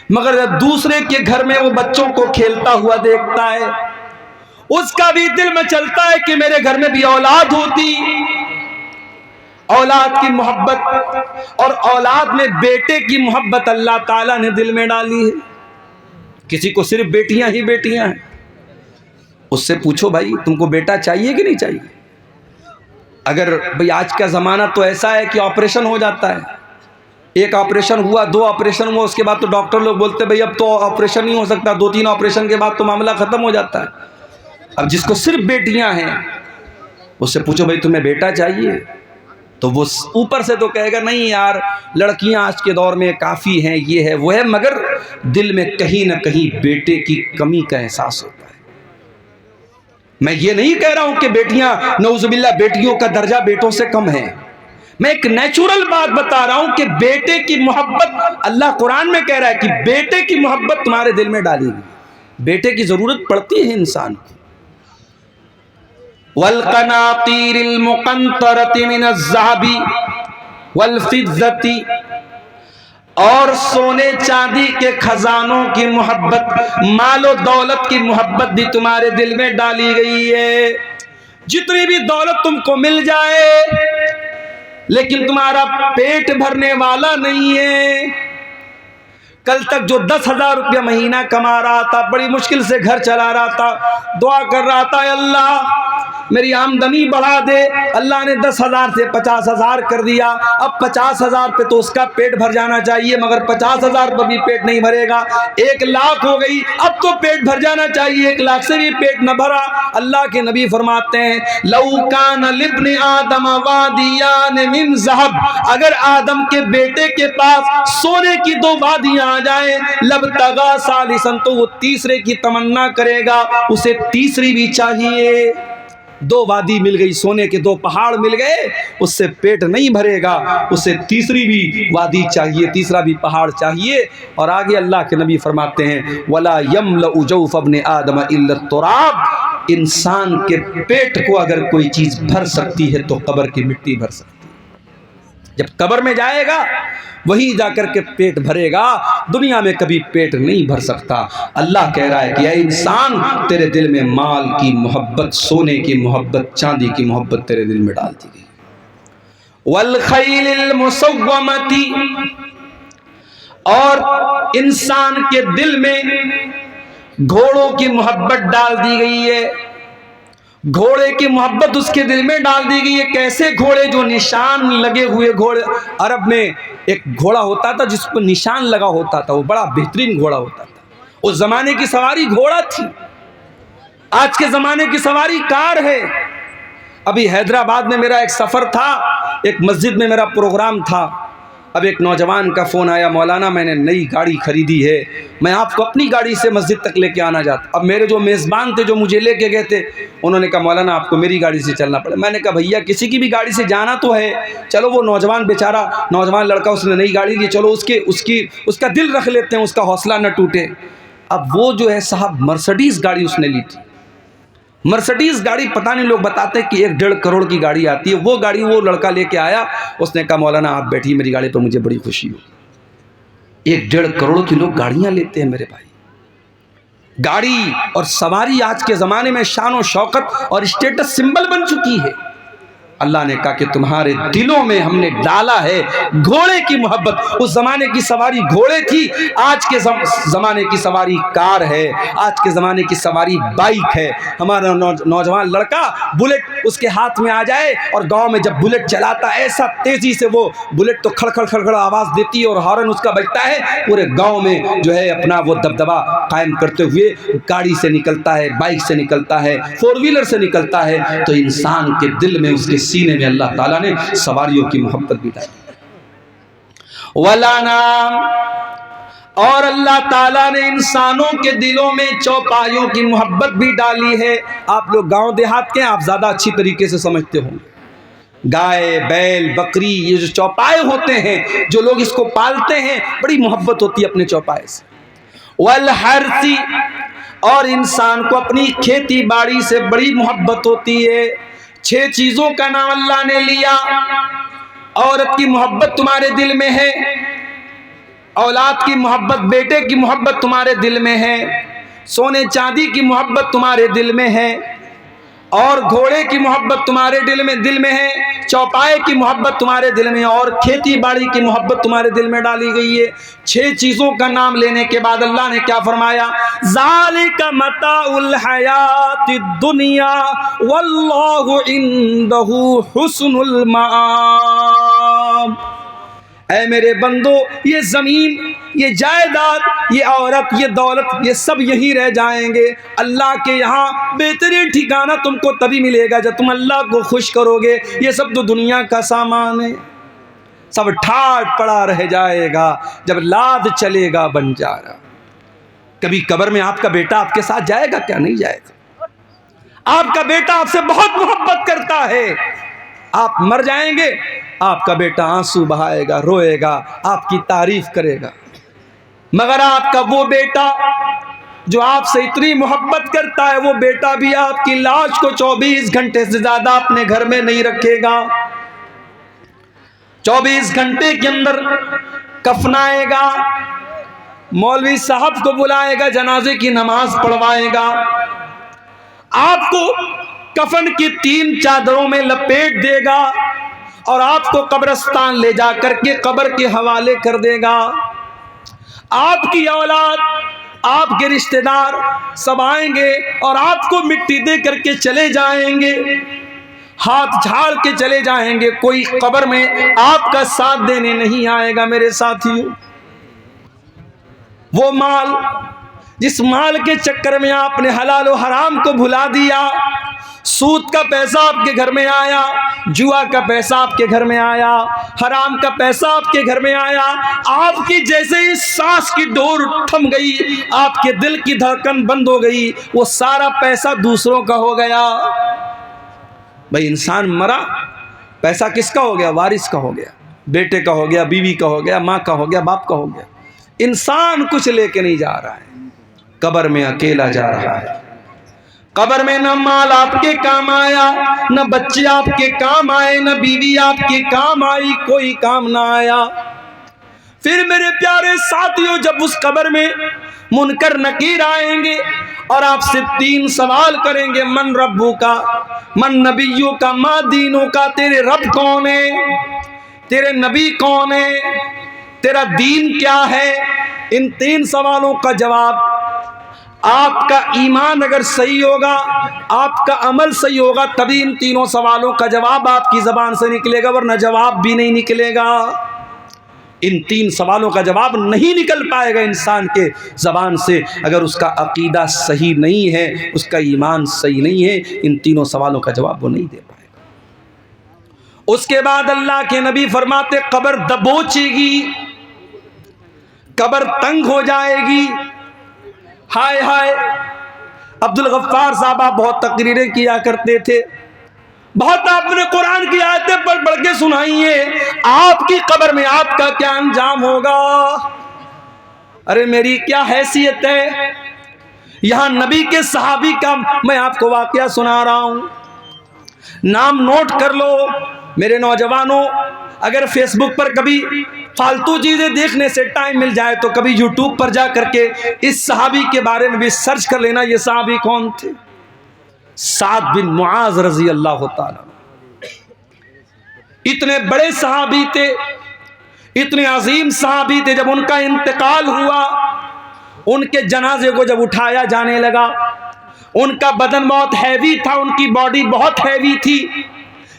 مگر دوسرے کے گھر میں وہ بچوں کو کھیلتا ہوا دیکھتا ہے اس کا بھی دل میں چلتا ہے کہ میرے گھر میں بھی اولاد ہوتی. اولاد کی محبت اور اولاد میں بیٹے کی محبت اللہ تعالیٰ نے دل میں ڈالی ہے. کسی کو صرف بیٹیاں ہی بیٹیاں ہیں، اس سے پوچھو بھائی تم کو بیٹا چاہیے کہ نہیں چاہیے. اگر بھائی آج کا زمانہ تو ایسا ہے کہ آپریشن ہو جاتا ہے، ایک آپریشن ہوا، 2 آپریشن ہوا، اس کے بعد تو ڈاکٹر لوگ بولتے بھائی اب تو آپریشن نہیں ہو سکتا، 2-3 آپریشن کے بعد تو معاملہ ختم ہو جاتا ہے. اب جس کو صرف بیٹیاں ہیں اس سے پوچھو بھائی تمہیں بیٹا چاہیے، تو وہ اوپر سے تو کہے گا نہیں یار لڑکیاں آج کے دور میں کافی ہیں، یہ ہے وہ ہے، مگر دل میں کہیں نہ کہیں بیٹے کی کمی کا احساس ہوتا ہے. میں یہ نہیں کہہ رہا ہوں کہ بیٹیاں نعوذ باللہ بیٹیوں کا درجہ بیٹوں سے کم ہے، میں ایک نیچرل بات بتا رہا ہوں کہ بیٹے کی محبت اللہ قرآن میں کہہ رہا ہے کہ بیٹے کی محبت تمہارے دل میں ڈالی گئی. بیٹے کی ضرورت پڑتی ہے انسان کو. والقناطیر المقنطرۃ من الذهب والفضة، اور سونے چاندی کے خزانوں کی محبت، مال و دولت کی محبت بھی تمہارے دل میں ڈالی گئی ہے. جتنی بھی دولت تم کو مل جائے لیکن تمہارا پیٹ بھرنے والا نہیں ہے. کل تک جو 10,000 روپیہ مہینہ کما رہا تھا، بڑی مشکل سے گھر چلا رہا تھا، دعا کر رہا تھا اللہ میری آمدنی بڑھا دے. اللہ نے 10,000 سے 50,000 کر دیا. اب 50,000 پہ تو اس کا پیٹ بھر جانا چاہیے، مگر 50,000 پر بھی پیٹ نہیں بھرے گا. 1,00,000 ہو گئی، اب تو پیٹ بھر جانا چاہیے، 1,00,000 سے بھی پیٹ نہ بھرا. اللہ کے نبی فرماتے ہیں لو کان لابن آدم وادیان من ذهب، اگر آدم کے بیٹے کے پاس سونے کی 2 وادیاں آ جائیں، لبتغى ثالثا، تو وہ تیسرے کی تمنا کرے گا، اسے تیسری بھی چاہیے. 2 وادی مل گئی، سونے کے 2 پہاڑ مل گئے، اس سے پیٹ نہیں بھرے گا، اسے تیسری بھی وادی چاہیے، تیسرا بھی پہاڑ چاہیے. اور آگے اللہ کے نبی فرماتے ہیں ولا يملأ جوف ابن آدم الا التراب، انسان کے پیٹ کو اگر کوئی چیز بھر سکتی ہے تو قبر کی مٹی بھر سکتی ہے. جب قبر میں جائے گا وہیں جا کر کے پیٹ بھرے گا، دنیا میں کبھی پیٹ نہیں بھر سکتا. اللہ کہہ رہا ہے کہ اے انسان تیرے دل میں مال کی محبت، سونے کی محبت، چاندی کی محبت تیرے دل میں ڈال دی گئی. والخیل المسومۃ، اور انسان کے دل میں گھوڑوں کی محبت ڈال دی گئی ہے. گھوڑے کی محبت اس کے دل میں ڈال دی گئی. ایک ایسے گھوڑے جو نشان لگے ہوئے گھوڑے. عرب میں ایک گھوڑا ہوتا تھا جس پر نشان لگا ہوتا تھا, وہ بڑا بہترین گھوڑا ہوتا تھا. اس زمانے کی سواری گھوڑا تھی. آج کے زمانے کی سواری کار ہے. ابھی حیدرآباد میں میرا ایک سفر تھا, ایک مسجد میں میرا پروگرام تھا. اب ایک نوجوان کا فون آیا, مولانا میں نے نئی گاڑی خریدی ہے, میں آپ کو اپنی گاڑی سے مسجد تک لے کے آنا چاہتا. اب میرے جو میزبان تھے جو مجھے لے کے گئے تھے, انہوں نے کہا مولانا آپ کو میری گاڑی سے چلنا پڑے. میں نے کہا بھیا کسی کی بھی گاڑی سے جانا تو ہے, چلو وہ نوجوان بیچارہ نوجوان لڑکا اس نے نئی گاڑی لی, چلو اس کا دل رکھ لیتے ہیں, اس کا حوصلہ نہ ٹوٹے. اب وہ جو ہے صاحب مرسڈیز گاڑی اس نے لی تھی. مرسڈیز گاڑی پتہ نہیں, لوگ بتاتے کہ 1.5 کروڑ کی گاڑی آتی ہے. وہ گاڑی وہ لڑکا لے کے آیا, اس نے کہا مولانا آپ بیٹھیے میری گاڑی پر, مجھے بڑی خوشی ہو. 1.5 کروڑ کی لوگ گاڑیاں لیتے ہیں میرے بھائی. گاڑی اور سواری آج کے زمانے میں شان و شوکت اور اسٹیٹس سمبل بن چکی ہے. اللہ نے کہا کہ تمہارے دلوں میں ہم نے ڈالا ہے گھوڑے کی محبت. اس زمانے کی سواری گھوڑے تھی, آج کے زمانے کی سواری کار ہے, آج کے زمانے کی سواری بائک ہے. ہمارا نوجوان لڑکا بلٹ اس کے ہاتھ میں آ جائے اور گاؤں میں جب بلٹ چلاتا ہے ایسا تیزی سے, وہ بلٹ تو کھڑ کھڑ آواز دیتی ہے اور ہارن اس کا بجتا ہے, پورے گاؤں میں جو ہے اپنا وہ دبدبا قائم کرتے ہوئے گاڑی سے نکلتا ہے, بائک سے نکلتا ہے, 4 ویلر سے نکلتا ہے. تو انسان کے دل میں, اس کے سینے میں اللہ تعالیٰ نے سواریوں کی محبت بھی ڈالی. وَلَنَام, اور اللہ تعالیٰ نے انسانوں کے دلوں میں چوپایوں کی محبت بھی ڈالی ہے. آپ لوگ گاؤں دیہات کے ہیں, آپ زیادہ اچھی طریقے سے سمجھتے ہوں گے. گائے بیل بکری یہ جو چوپائے ہوتے ہیں, جو لوگ اس کو پالتے ہیں, بڑی محبت ہوتی ہے اپنے چوپائے سے. وَالْحَرْثِ, اور انسان کو اپنی کھیتی باڑی سے بڑی محبت ہوتی ہے. 6 چیزوں کا نام اللہ نے لیا. عورت کی محبت تمہارے دل میں ہے, اولاد کی محبت, بیٹے کی محبت تمہارے دل میں ہے, سونے چاندی کی محبت تمہارے دل میں ہے, اور گھوڑے کی محبت تمہارے دل میں ہے, چوپائے کی محبت تمہارے دل میں, اور کھیتی باڑی کی محبت تمہارے دل میں ڈالی گئی ہے. 6 چیزوں کا نام لینے کے بعد اللہ نے کیا فرمایا؟ ذالک متاع الحیات الدنیا واللہ عندہ حسن المآب. اے میرے بندو, یہ زمین, یہ جائیداد, یہ عورت, یہ دولت, یہ سب یہیں رہ جائیں گے. اللہ کے یہاں بہترین ٹھکانہ تم کو تبھی ملے گا جب تم اللہ کو خوش کرو گے. یہ سب تو دنیا کا سامان ہے, سب ٹھاٹ پڑا رہ جائے گا جب لاد چلے گا بنجارا. کبھی قبر میں آپ کا بیٹا آپ کے ساتھ جائے گا کیا؟ نہیں جائے گا. آپ کا بیٹا آپ سے بہت محبت کرتا ہے, آپ مر جائیں گے, آپ کا بیٹا آنسو بہائے گا, روئے گا, آپ کی تعریف کرے گا. مگر آپ کا وہ بیٹا جو آپ سے اتنی محبت کرتا ہے, وہ بیٹا بھی آپ کی لاش کو 24 گھنٹے سے زیادہ اپنے گھر میں نہیں رکھے گا. 24 گھنٹے کے اندر کفنائے گا, مولوی صاحب کو بلائے گا, جنازے کی نماز پڑھوائے گا, آپ کو کفن کی 3 چادروں میں لپیٹ دے گا اور آپ کو قبرستان لے جا کر کے قبر کے حوالے کر دے گا. آپ کی اولاد, آپ کے رشتہ دار سب آئیں گے اور آپ کو مٹی دے کر کے چلے جائیں گے, ہاتھ جھاڑ کے چلے جائیں گے. کوئی قبر میں آپ کا ساتھ دینے نہیں آئے گا. میرے ساتھیوں, وہ مال جس مال کے چکر میں آپ نے حلال و حرام کو بھلا دیا, سود کا پیسہ آپ کے گھر میں آیا, جوا کا پیسہ آپ کے گھر میں آیا, حرام کا پیسہ آپ کے گھر میں آیا, آپ کی جیسے ہی سانس کی ڈور تھم گئی, آپ کے دل کی دھڑکن بند ہو گئی, وہ سارا پیسہ دوسروں کا ہو گیا. بھئی انسان مرا, پیسہ کس کا ہو گیا؟ وارث کا ہو گیا, بیٹے کا ہو گیا, بیوی کا ہو گیا, ماں کا ہو گیا, باپ کا ہو گیا. انسان کچھ لے کے نہیں جا رہا ہے, قبر میں اکیلا جا رہا ہے. قبر میں نہ مال آپ کے کام آیا, نہ بچے آپ کے کام آئے, نہ بیوی آپ کے کام آئی, کوئی کام نہ آیا. پھر میرے پیارے ساتھیوں, جب اس قبر میں منکر نکیر آئیں گے اور آپ سے 3 سوال کریں گے, من ربو کا, من نبیوں کا, ما دینوں کا, تیرے رب کون ہے, تیرے نبی کون ہے, تیرا دین کیا ہے. ان 3 سوالوں کا جواب آپ کا ایمان اگر صحیح ہوگا، آپ کا عمل صحیح ہوگا، تبھی ان تینوں سوالوں کا جواب آپ کی زبان سے نکلے گا، ورنہ جواب بھی نہیں نکلے گا۔ ان تین سوالوں کا جواب نہیں نکل پائے گا انسان کے زبان سے اگر اس کا عقیدہ صحیح نہیں ہے، اس کا ایمان صحیح نہیں ہے، ان تینوں سوالوں کا جواب وہ نہیں دے پائے گا۔ اس کے بعد اللہ کے نبی فرماتے قبر دبوچے گی، قبر تنگ ہو جائے گی۔ ہائے ہائے، عبد الغفار صاحب آپ بہت تقریریں کیا کرتے تھے، بہت آپ نے قرآن کی آیتیں پڑھ پڑھ کے سنائی ہیں، آپ کی قبر میں آپ کا کیا انجام ہوگا؟ ارے میری کیا حیثیت ہے؟ یہاں نبی کے صحابی کا میں آپ کو واقعہ سنا رہا ہوں، نام نوٹ کر لو میرے نوجوانوں۔ اگر فیس بک پر کبھی فالتو چیزیں دیکھنے سے ٹائم مل جائے تو کبھی یوٹیوب پر جا کر کے اس صحابی کے بارے میں بھی سرچ کر لینا، یہ صحابی کون تھے؟ سعد بن معاذ رضی اللہ تعالی۔ اتنے بڑے صحابی تھے، اتنے عظیم صحابی تھے، جب ان کا انتقال ہوا، ان کے جنازے کو جب اٹھایا جانے لگا، ان کا بدن بہت ہیوی تھا، ان کی باڈی بہت ہیوی تھی۔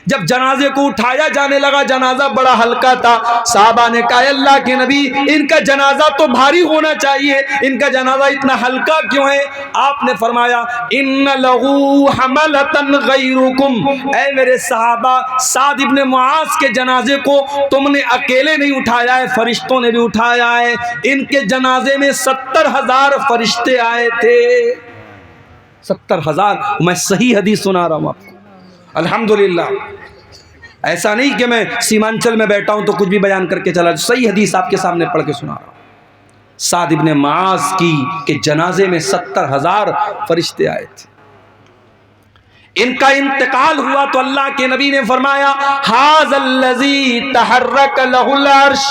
جب جنازے کو اٹھایا جانے لگا، جنازہ بڑا ہلکا تھا، صحابہ نے کہا اللہ کے نبی ان کا جنازہ تو بھاری ہونا چاہیے، ان کا جنازہ اتنا ہلکا کیوں ہے؟ آپ نے فرمایا ان لہو حملتن غیرکم، اے میرے صحابہ، سعد ابن معاذ کے جنازے کو تم نے اکیلے نہیں اٹھایا ہے، فرشتوں نے بھی اٹھایا ہے۔ ان کے جنازے میں 70,000 فرشتے آئے تھے، 70,000۔ میں صحیح حدیث سنا رہا ہوں آپ کو، الحمدللہ۔ ایسا نہیں کہ میں سیمانچل میں بیٹھا ہوں تو کچھ بھی بیان کر کے چلا، صحیح حدیث آپ کے سامنے پڑھ کے سنا رہا ہوں۔ سعد ابن معاذ کی کے جنازے میں 70,000 فرشتے آئے تھے۔ ان کا انتقال ہوا تو اللہ کے نبی نے فرمایا ھذا الذی تحرک لہ العرش،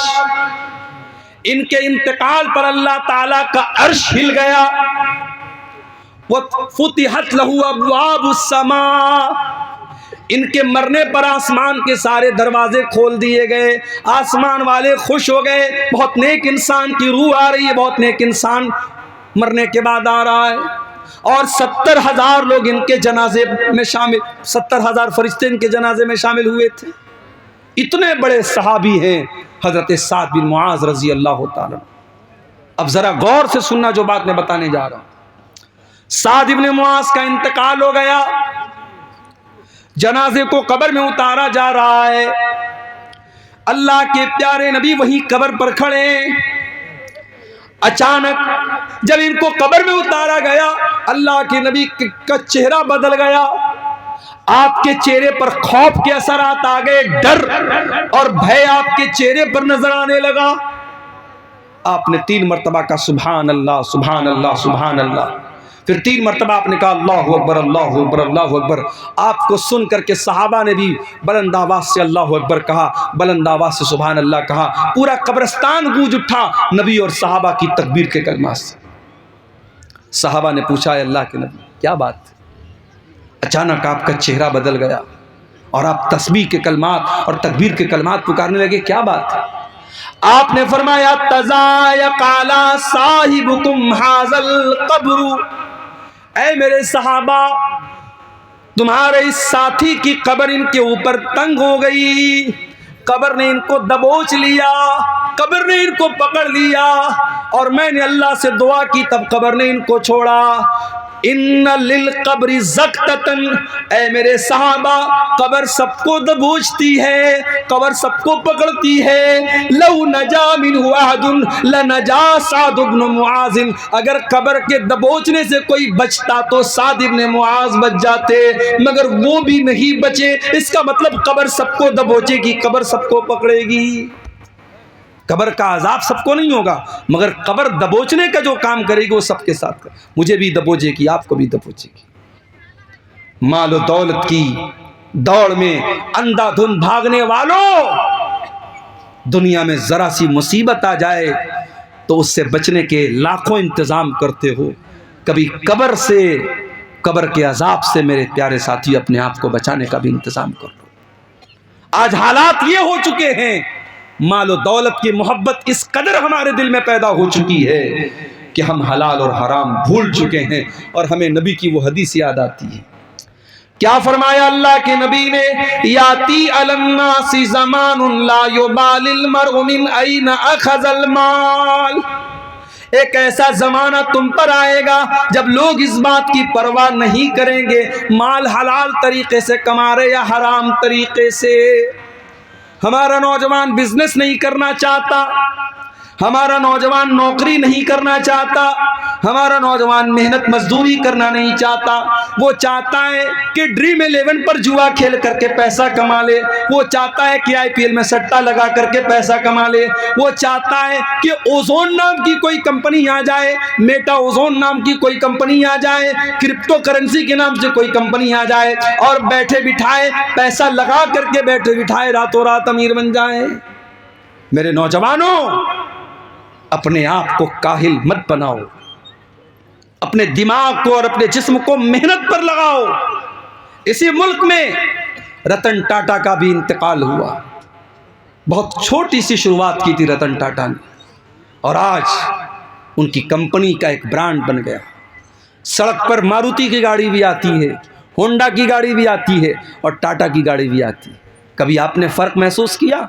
ان کے انتقال پر اللہ تعالی کا عرش ہل گیا۔ وفتحت لہ ابواب السماء، ان کے مرنے پر آسمان کے سارے دروازے کھول دیے گئے، آسمان والے خوش ہو گئے، بہت نیک انسان کی روح آ رہی ہے، بہت نیک انسان مرنے کے بعد آ رہا ہے۔ اور 70,000 لوگ ان کے جنازے میں شامل، 70,000 فرشتے ان کے جنازے میں شامل ہوئے تھے۔ اتنے بڑے صحابی ہیں حضرت سعد بن معاذ رضی اللہ تعالی۔ اب ذرا غور سے سننا جو بات میں بتانے جا رہا ہوں۔ سعد بن معاذ کا انتقال ہو گیا، جنازے کو قبر میں اتارا جا رہا ہے، اللہ کے پیارے نبی وہی قبر پر کھڑے۔ اچانک جب ان کو قبر میں اتارا گیا، اللہ کے نبی کا چہرہ بدل گیا، آپ کے چہرے پر خوف کے اثرات آ گئے، ڈر اور بھے آپ کے چہرے پر نظر آنے لگا۔ آپ نے 3 مرتبہ کہا سبحان اللہ سبحان اللہ سبحان اللہ، پھر 3 مرتبہ آپ نے کہا اللہ اکبر اللہ اکبر اللہ اکبر۔ آپ کو سن کر کے صحابہ نے بھی بلند آواز سے اللہ اکبر کہا، بلند آواز سے سبحان اللہ کہا، پورا قبرستان گونج اٹھا نبی اور صحابہ کی تکبیر کے کلمات سے۔ صحابہ نے پوچھا اے اللہ کے نبی کیا بات؟ اچانک آپ کا چہرہ بدل گیا اور آپ تسبیح کے کلمات اور تکبیر کے کلمات پکارنے لگے، کیا بات ہے؟ آپ نے فرمایا تضایق علی صاحبکم ھذا القبر، اے میرے صحابہ، تمہارے اس ساتھی کی قبر ان کے اوپر تنگ ہو گئی، قبر نے ان کو دبوچ لیا، قبر نے ان کو پکڑ لیا، اور میں نے اللہ سے دعا کی تب قبر نے ان کو چھوڑا۔ ان للقبر زقتتن، اے میرے صحابہ، قبر سب کو دبوچتی ہے، قبر سب کو پکڑتی ہے۔ لو نجا منہ احد لنجا سعد بن معاذ، اگر قبر کے دبوچنے سے کوئی بچتا تو سعد بن معاذ بچ جاتے، مگر وہ بھی نہیں بچے۔ اس کا مطلب قبر سب کو دبوچے گی، قبر سب کو پکڑے گی۔ قبر کا عذاب سب کو نہیں ہوگا، مگر قبر دبوچنے کا جو کام کرے گی وہ سب کے ساتھ کرے، مجھے بھی دبوچے گی، آپ کو بھی دبوچے گی۔ مال و دولت کی دوڑ میں اندھا دھند بھاگنے والوں، دنیا میں ذرا سی مصیبت آ جائے تو اس سے بچنے کے لاکھوں انتظام کرتے ہو، کبھی قبر سے، قبر کے عذاب سے میرے پیارے ساتھی اپنے آپ کو بچانے کا بھی انتظام کر لو۔ آج حالات یہ ہو چکے ہیں، مال و دولت کی محبت اس قدر ہمارے دل میں پیدا ہو چکی ہے کہ ہم حلال اور حرام بھول چکے ہیں اور ہمیں نبی کی وہ حدیث یاد آتی ہے. کیا فرمایا اللہ کے نبی نے؟ یاتی علی الناس زمان لا یبال المرء من این اخذ المال. ایک ایسا زمانہ تم پر آئے گا جب لوگ اس بات کی پرواہ نہیں کریں گے مال حلال طریقے سے کما رہے یا حرام طریقے سے. ہمارا نوجوان بزنس نہیں کرنا چاہتا، ہمارا نوجوان نوکری نہیں کرنا چاہتا، ہمارا نوجوان محنت مزدوری کرنا نہیں چاہتا. وہ چاہتا ہے کہ ڈریم 11 پر جوا کھیل کر کے پیسہ کما لے، وہ چاہتا ہے کہ IPL میں سٹا لگا کر کے پیسہ کما لے، وہ چاہتا ہے کہ اوزون نام کی کوئی کمپنی آ جائے، میٹا اوزون نام کی کوئی کمپنی آ جائے، کرپٹو کرنسی کے نام سے کوئی کمپنی آ جائے اور بیٹھے بٹھائے پیسہ لگا کر کے بیٹھے بٹھائے راتوں رات امیر بن جائے. میرے نوجوانوں، اپنے آپ کو کاہل مت بناؤ، اپنے دماغ کو اور اپنے جسم کو محنت پر لگاؤ. اسی ملک میں رتن ٹاٹا کا بھی انتقال ہوا. بہت چھوٹی سی شروعات کی تھی رتن ٹاٹا نے اور آج ان کی کمپنی کا ایک برانڈ بن گیا. سڑک پر ماروتی کی گاڑی بھی آتی ہے، ہونڈا کی گاڑی بھی آتی ہے اور ٹاٹا کی گاڑی بھی آتی ہے. کبھی آپ نے فرق محسوس کیا؟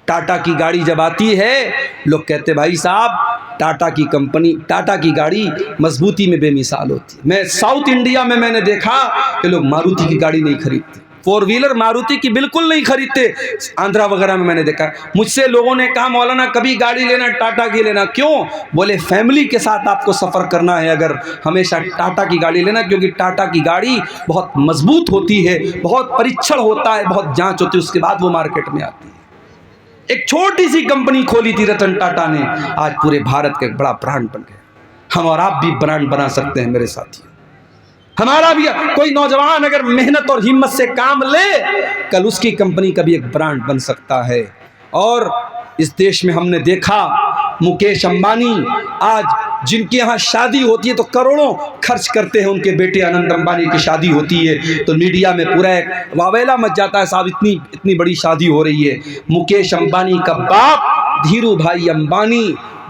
ٹاٹا کی گاڑی جب آتی ہے لوگ کہتے بھائی صاحب ٹاٹا کی کمپنی، ٹاٹا کی گاڑی مضبوطی میں بے مثال ہوتی ہے. میں ساؤتھ انڈیا میں نے دیکھا کہ لوگ ماروتی کی گاڑی نہیں خریدتے، 4 ویلر ماروتی کی بالکل نہیں خریدتے. آندھرا وغیرہ میں نے دیکھا. مجھ سے لوگوں نے کہا مولانا کبھی گاڑی لینا ٹاٹا کی لینا. کیوں؟ بولے فیملی کے ساتھ آپ کو سفر کرنا ہے اگر ہمیشہ ٹاٹا کی گاڑی لینا، کیونکہ ٹاٹا کی گاڑی بہت مضبوط ہوتی ہے، بہت پریچھڑ ہوتا ہے، بہت جانچ ہوتی ہے، اس کے بعد وہ مارکیٹ میں آتی ہے. ایک چھوٹی سی کمپنی کھولی تھی رتن ٹاٹا نے، آج پورے بھارت کا ایک بڑا برانڈ بن گیا. ہم اور آپ بھی برانڈ بنا سکتے ہیں میرے ساتھی. ہمارا بھی کوئی نوجوان اگر محنت اور ہمت سے کام لے، کل اس کی کمپنی کا بھی ایک برانڈ بن سکتا ہے. اور اس دیش میں ہم نے دیکھا مکیش امبانی آج جن کے ہاں شادی ہوتی ہے تو کروڑوں خرچ کرتے ہیں. ان کے بیٹے آنند امبانی کی شادی ہوتی ہے تو میڈیا میں پورا ایک واویلا مچ جاتا ہے، صاحب اتنی بڑی شادی ہو رہی ہے. مکیش امبانی کا باپ دھیرو بھائی امبانی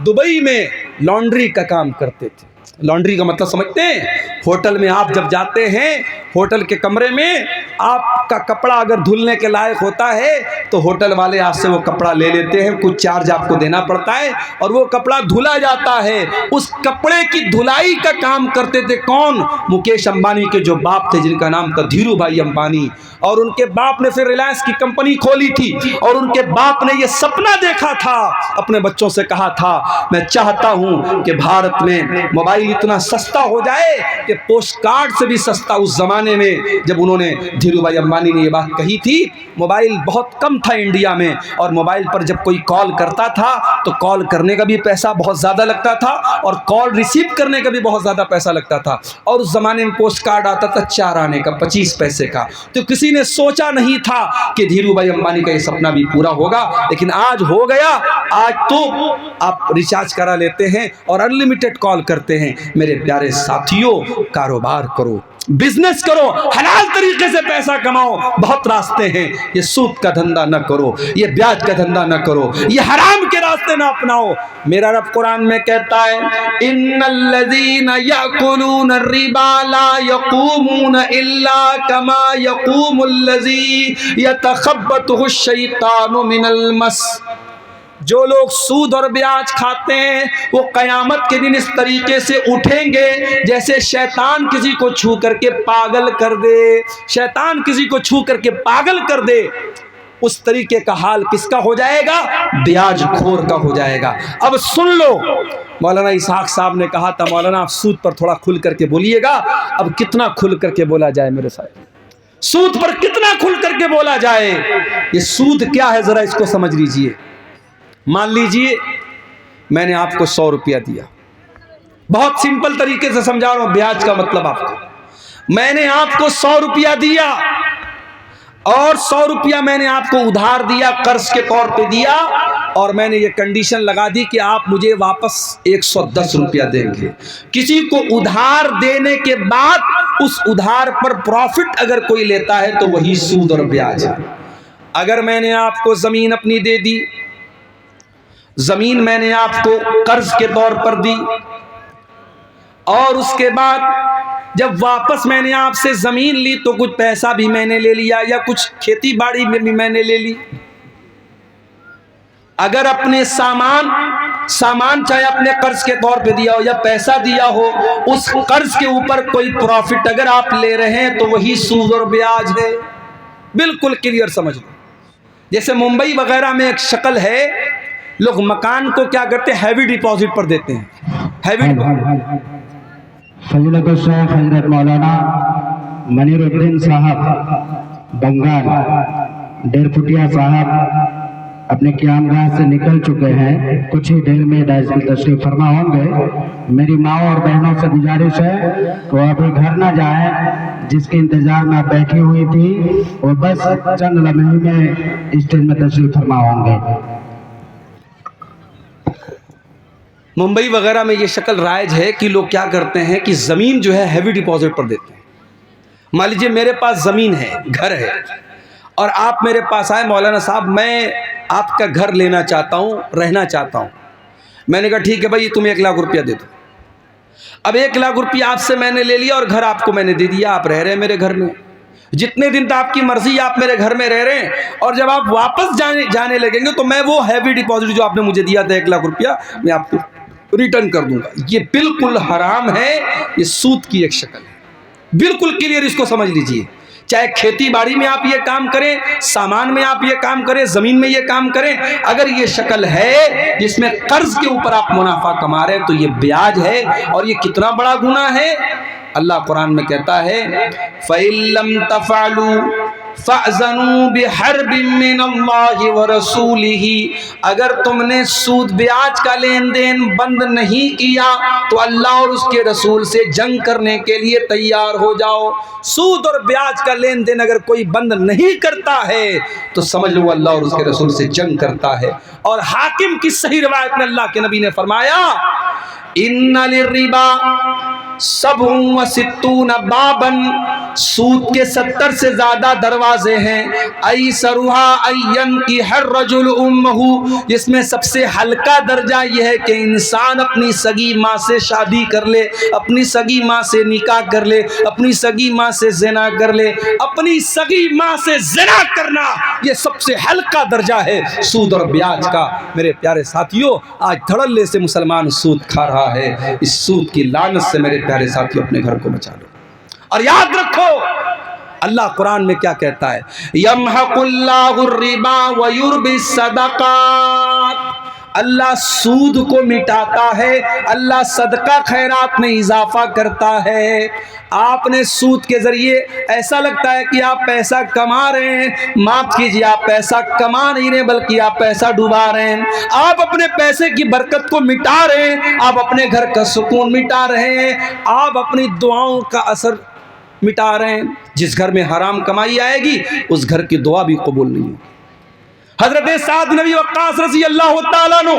دبئی میں لانڈری کا کام کرتے تھے. لانڈری کا مطلب سمجھتے ہیں؟ ہوٹل میں آپ جب جاتے ہیں، ہوٹل کے کمرے میں آپ کا کپڑا اگر دھلنے کے لائق ہوتا ہے تو ہوٹل والے آپ سے وہ کپڑا لے لیتے ہیں، کچھ چارج آپ کو دینا پڑتا ہے اور وہ کپڑا دھلا جاتا ہے. اس کپڑے کی دھلائی کا کام کرتے تھے کون؟ مکیش امبانی کے جو باپ تھے جن کا نام تھا دھیرو بھائی امبانی. اور ان کے باپ نے پھر ریلائنس کی کمپنی کھولی تھی اور ان کے باپ نے یہ سپنا دیکھا تھا، اپنے بچوں سے کہا تھا میں چاہتا ہوں کہ بھارت میں موبائل اتنا سستا ہو جائے کہ پوسٹ کارڈ سے بھی سستا. اس زمانے میں جب انہوں نے دھیرو بھائی امبانی نے یہ بات کہی تھی، موبائل بہت کم تھا انڈیا میں اور موبائل پر جب کوئی کال کرتا تھا تو کال کرنے کا بھی پیسہ بہت زیادہ لگتا تھا اور کال ریسیو کرنے کا بھی بہت زیادہ پیسہ لگتا تھا. اور اس زمانے میں پوسٹ کارڈ آتا تھا 4 آنے کا، 25 پیسے کا. تو کسی نے سوچا نہیں تھا کہ دھیرو بھائی امبانی کا یہ سپنا بھی پورا ہوگا، لیکن آج ہو گیا. آج تو آپ ریچارج کرا لیتے ہیں اور انلمیٹڈ کال کرتے ہیں. میرے پیارے ساتھیوں، کاروبار کرو، بزنس کرو، حلال طریقے سے پیسہ کماؤ. بہت راستے ہیں. یہ سود کا دھندا نہ کرو، یہ بیاج کا دھندا نہ کرو، یہ حرام کے راستے نہ اپناؤ. میرا رب قرآن میں کہتا ہے ان الذین یأکلون الربا لا یقومون الا کما یقوم الذی یتخبطہ الشیطان من المس. جو لوگ سود اور بیاج کھاتے ہیں وہ قیامت کے دن اس طریقے سے اٹھیں گے جیسے شیطان کسی کو چھو کر کے پاگل کر دے. شیطان کسی کو چھو کر کے پاگل کر دے، اس طریقے کا حال کس کا ہو جائے گا؟ بیاج خور کا ہو جائے گا. اب سن لو، مولانا اسحاق صاحب نے کہا تھا مولانا آپ سود پر تھوڑا کھل کر کے بولیے گا. اب کتنا کھل کر کے بولا جائے میرے ساتھ؟ سود پر کتنا کھل کر کے بولا جائے؟ یہ سود کیا ہے ذرا اس کو سمجھ لیجئے. مان لیجئے میں نے آپ کو 100 روپیہ دیا، بہت سمپل طریقے سے سمجھا رہا ہوں بیاج کا مطلب آپ کو. میں نے آپ کو 100 روپیہ دیا اور 100 روپیہ میں نے آپ کو ادھار دیا، قرض کے طور پہ دیا، اور میں نے یہ کنڈیشن لگا دی کہ آپ مجھے واپس 110 روپیہ دیں گے. کسی کو ادھار دینے کے بعد اس ادھار پر پروفٹ اگر کوئی لیتا ہے تو وہی سود اور بیاج ہے. اگر میں نے آپ کو زمین اپنی دے دی، زمین میں نے آپ کو قرض کے طور پر دی، اور اس کے بعد جب واپس میں نے آپ سے زمین لی تو کچھ پیسہ بھی میں نے لے لیا یا کچھ کھیتی باڑی میں بھی میں نے لے لی. اگر اپنے سامان چاہے اپنے قرض کے طور پہ دیا ہو یا پیسہ دیا ہو، اس قرض کے اوپر کوئی پروفٹ اگر آپ لے رہے ہیں تو وہی سود اور بیاج ہے. بالکل کلیئر سمجھ لو. جیسے ممبئی وغیرہ میں ایک شکل ہے، لوگ مکان کو کیا کرتے ہیں، ہیوی ڈپازٹ پر دیتے ہیں. ہیوی فضیلت الشیخ حضرت مولانا منیر الدین صاحب بنگال ڈیر پھٹیا صاحب اپنے قیام گاہ سے نکل چکے ہیں، کچھ ہی دیر میں ڈائز میں تشریف فرما ہوں گے. میری ماں اور بہنوں سے گزارش ہے کہ وہ ابھی گھر نہ جائیں، جس کے انتظار میں بیٹھی ہوئی تھی وہ بس چند لمحے میں اسٹیج میں تشریف فرما ہوں گے. ممبئی وغیرہ میں یہ شکل رائج ہے کہ لوگ کیا کرتے ہیں کہ زمین جو ہے ہیوی ڈپازٹ پر دیتے ہیں. مان لیجیے میرے پاس زمین ہے، گھر ہے، اور آپ میرے پاس آئے، مولانا صاحب میں آپ کا گھر لینا چاہتا ہوں، رہنا چاہتا ہوں. میں نے کہا ٹھیک ہے بھائی، تمہیں 1 لاکھ روپیہ دے دو. اب 1 لاکھ روپیہ آپ سے میں نے لے لیا اور گھر آپ کو میں نے دے دیا. آپ رہ رہے ہیں میرے گھر میں، جتنے دن تک آپ کی مرضی آپ میرے گھر میں رہ رہے ہیں، اور جب آپ واپس جانے لگیں گے تو میں وہ ہیوی ڈپازٹ جو آپ نے مجھے دیا تھا 1 لاکھ روپیہ میں آپ کو ریٹرن کر دوں گا. یہ بالکل حرام ہے، یہ سود کی ایک شکل ہے. بالکل کلیئر اس کو سمجھ لیجئے. چاہے کھیتی باڑی میں آپ یہ کام کریں، سامان میں آپ یہ کام کریں، زمین میں یہ کام کریں، اگر یہ شکل ہے جس میں قرض کے اوپر آپ منافع کما رہے ہیں تو یہ بیاج ہے. اور یہ کتنا بڑا گناہ ہے. اللہ قرآن میں کہتا ہے فَإِن لَّمْ تَفْعَلُوا فَأْذَنُوا بِحَرْبٍ مِّنَ اللَّهِ وَرَسُولِهِ. اگر تم نے سود بیاج کا لین دین بند نہیں کیا تو اللہ اور اس کے رسول سے جنگ کرنے کے لیے تیار ہو جاؤ. سود اور بیاج کا لین دین اگر کوئی بند نہیں کرتا ہے تو سمجھ لو اللہ اور اس کے رسول سے جنگ کرتا ہے. اور حاکم کی صحیح روایت میں اللہ کے نبی نے فرمایا اِنَّ لِلرِّبَا 67 بابًا. سود کے 70 سے زیادہ دروازے ہیں. ایسرها ان ينكح الرجل امه. جس میں سب سے ہلکا درجہ یہ ہے کہ انسان اپنی سگی ماں سے شادی کر لے، اپنی سگی ماں سے نکاح کر لے، اپنی سگی ماں سے زنا کر لے. اپنی سگی ماں سے زنا کرنا یہ سب سے ہلکا درجہ ہے سود اور بیاج کا. میرے پیارے ساتھیوں، آج دھڑلے سے مسلمان سود کھا رہا ہے. اس سود کی لعنت سے میرے پیارے ساتھیوں اپنے گھر کو بچا لو. اور یاد رکھو اللہ قرآن میں کیا کہتا ہے، یمحق اللہ الربا ویربی الصدقات. اللہ سود کو مٹاتا ہے، اللہ صدقہ خیرات میں اضافہ کرتا ہے. آپ نے سود کے ذریعے ایسا لگتا ہے کہ آپ پیسہ کما رہے ہیں، معاف کیجیے آپ پیسہ کما نہیں رہے بلکہ آپ پیسہ ڈوبا رہے ہیں. آپ اپنے پیسے کی برکت کو مٹا رہے ہیں، آپ اپنے گھر کا سکون مٹا رہے ہیں، آپ اپنی دعاؤں کا اثر مٹا رہے ہیں. جس گھر میں حرام کمائی آئے گی اس گھر کی دعا بھی قبول نہیں ہوگی. حضرت سعد بن ابی وقاص رضی اللہ تعالیٰ عنہ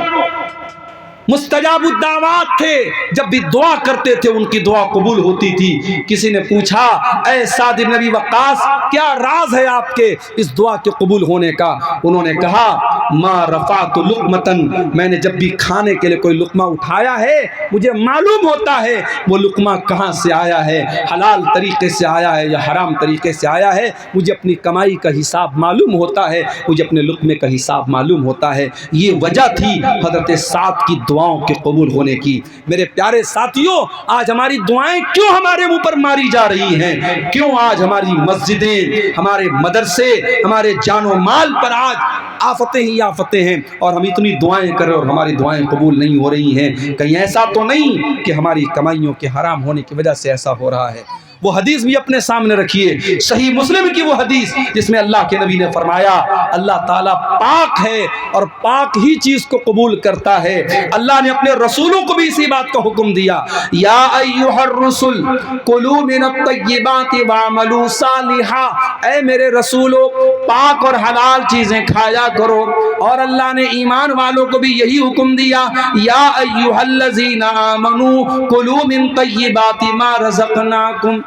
مستجاب الدعوات تھے، جب بھی دعا کرتے تھے ان کی دعا قبول ہوتی تھی. کسی نے پوچھا اے سعد بن ابی وقاص کیا راز ہے آپ کے اس دعا کے قبول ہونے کا؟ انہوں نے کہا ما رفعت لقمتن، میں نے جب بھی کھانے کے لیے کوئی لقمہ اٹھایا ہے مجھے معلوم ہوتا ہے وہ لقمہ کہاں سے آیا ہے، حلال طریقے سے آیا ہے یا حرام طریقے سے آیا ہے. مجھے اپنی کمائی کا حساب معلوم ہوتا ہے، مجھے اپنے لقمے کا حساب معلوم ہوتا ہے. یہ وجہ تھی حضرت سعد کی دعاؤں کے قبول ہونے کی. میرے پیارے ساتھیوں، آج ہماری دعائیں کیوں ہمارے منہ پر ماری جا رہی ہیں؟ کیوں آج ہماری مسجدیں، ہمارے مدرسے، ہمارے جان و مال پر آج آفتیں ہی آفتیں ہیں اور ہم اتنی دعائیں کریں اور ہماری دعائیں قبول نہیں ہو رہی ہیں؟ کہیں ایسا تو نہیں کہ ہماری کمائیوں کے حرام ہونے کی وجہ سے ایسا ہو رہا ہے؟ وہ حدیث بھی اپنے سامنے رکھیے، صحیح مسلم کی وہ حدیث جس میں اللہ کے نبی نے فرمایا اللہ تعالیٰ پاک ہے اور پاک ہی چیز کو قبول کرتا ہے. اللہ نے اپنے رسولوں کو بھی اسی بات کا حکم دیا، یا ایھا الرسل کلوا من الطیبات واعملوا صالحا. اے میرے رسولو پاک اور حلال چیزیں کھایا کرو. اور اللہ نے ایمان والوں کو بھی یہی حکم دیا، یا ایھا الذین آمنوا کلوا من طیبات ما رزقناکم.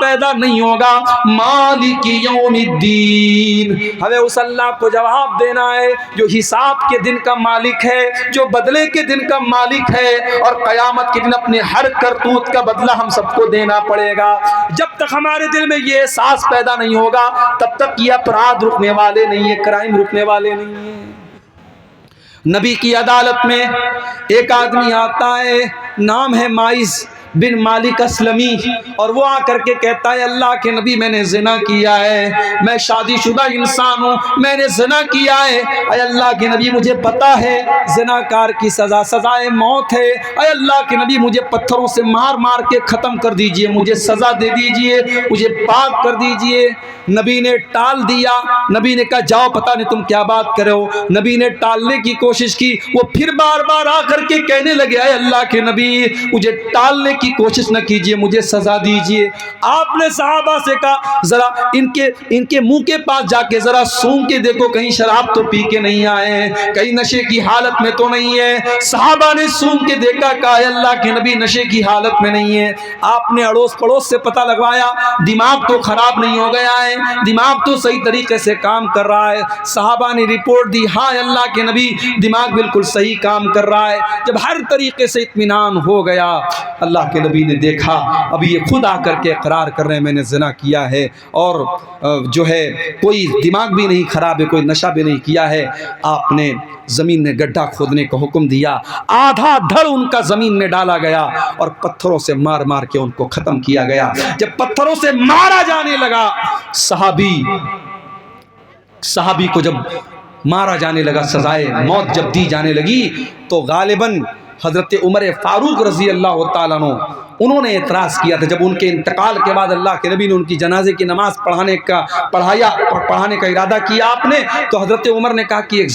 پیدا نہیں ہوگا مالک یوم الدین، ہمیں اس اللہ کو جواب دینا ہے جو حساب کے دن کا مالک ہے، جو بدلے کے دن کا مالک ہے، اور قیامت کے دن اپنے ہر کرتوت کا بدلہ ہم سب کو دینا پڑے گا۔ جب تک ہمارے دل میں یہ احساس پیدا نہیں ہوگا تب تک یہ اپرادھ رکنے والے نہیں ہیں، کرائم رکنے والے نہیں ہیں۔ نبی کی عدالت میں ایک آدمی آتا ہے، نام ہے مائز بن مالک اسلمی، اور وہ آ کر کے کہتا ہے اللہ کے نبی میں نے زنا کیا ہے، میں شادی شدہ انسان ہوں، میں نے زنا کیا ہے، اے اللہ کے نبی مجھے پتا ہے زنا کار کی سزا سزائے موت ہے، اے اللہ کے نبی مجھے پتھروں سے مار مار کے ختم کر دیجئے، مجھے سزا دے دیجئے، مجھے پاک کر دیجئے۔ نبی نے ٹال دیا، نبی نے کہا جاؤ پتہ نہیں تم کیا بات کرے ہو۔ نبی نے ٹالنے کی کوشش کی، وہ پھر بار بار آ کر کے کہنے لگے اے اللہ کے نبی مجھے ٹالنے کی کوشش نہ کیجئے، مجھے سزا دیجئے۔ آپ نے صحابہ سے کہا ذرا ان کے منہ کے پاس جا کے ذرا سونگھ کے دیکھو کہیں شراب تو پی کے نہیں آئے ہیں، کہیں نشے کی حالت میں تو نہیں ہے۔ صحابہ نے سونگھ کے دیکھا، کہا اے اللہ کے نبی نشے کی حالت میں نہیں ہے۔ آپ نے اڑوس پڑوس سے پتہ لگوایا، دماغ تو خراب نہیں ہو گیا ہے، دماغ تو صحیح طریقے سے کام کر رہا ہے۔ صحابہ نے رپورٹ دی، ہاں اللہ کے نبی دماغ بالکل صحیح کام کر رہا ہے۔ جب ہر طریقے سے اطمینان ہو گیا، اللہ کے نبی نے دیکھا ابھی یہ خود آ کر کے اقرار کر رہے ہیں میں نے زنا کیا ہے، اور جو ہے کوئی دماغ بھی نہیں خراب ہے، کوئی نشہ بھی نہیں کیا ہے۔ آپ نے زمین میں گڈھا کھودنے کا حکم دیا، آدھا دھڑ ان کا زمین میں ڈالا گیا اور پتھروں سے مار مار کے ان کو ختم کیا گیا۔ جب پتھروں سے مارا جانے لگا، صحابی کو جب مارا جانے لگا، سزائے موت جب دی جانے لگی، تو غالباً حضرت عمر فاروق رضی اللہ تعالیٰ عنہ انہوں نے اعتراض کیا تھا۔ جب ان کے انتقال کے بعد اللہ کے نبی نے ان کی جنازے کی نماز پڑھانے کا ارادہ کیا آپ نے، تو حضرت عمر نے کہا کہ ایک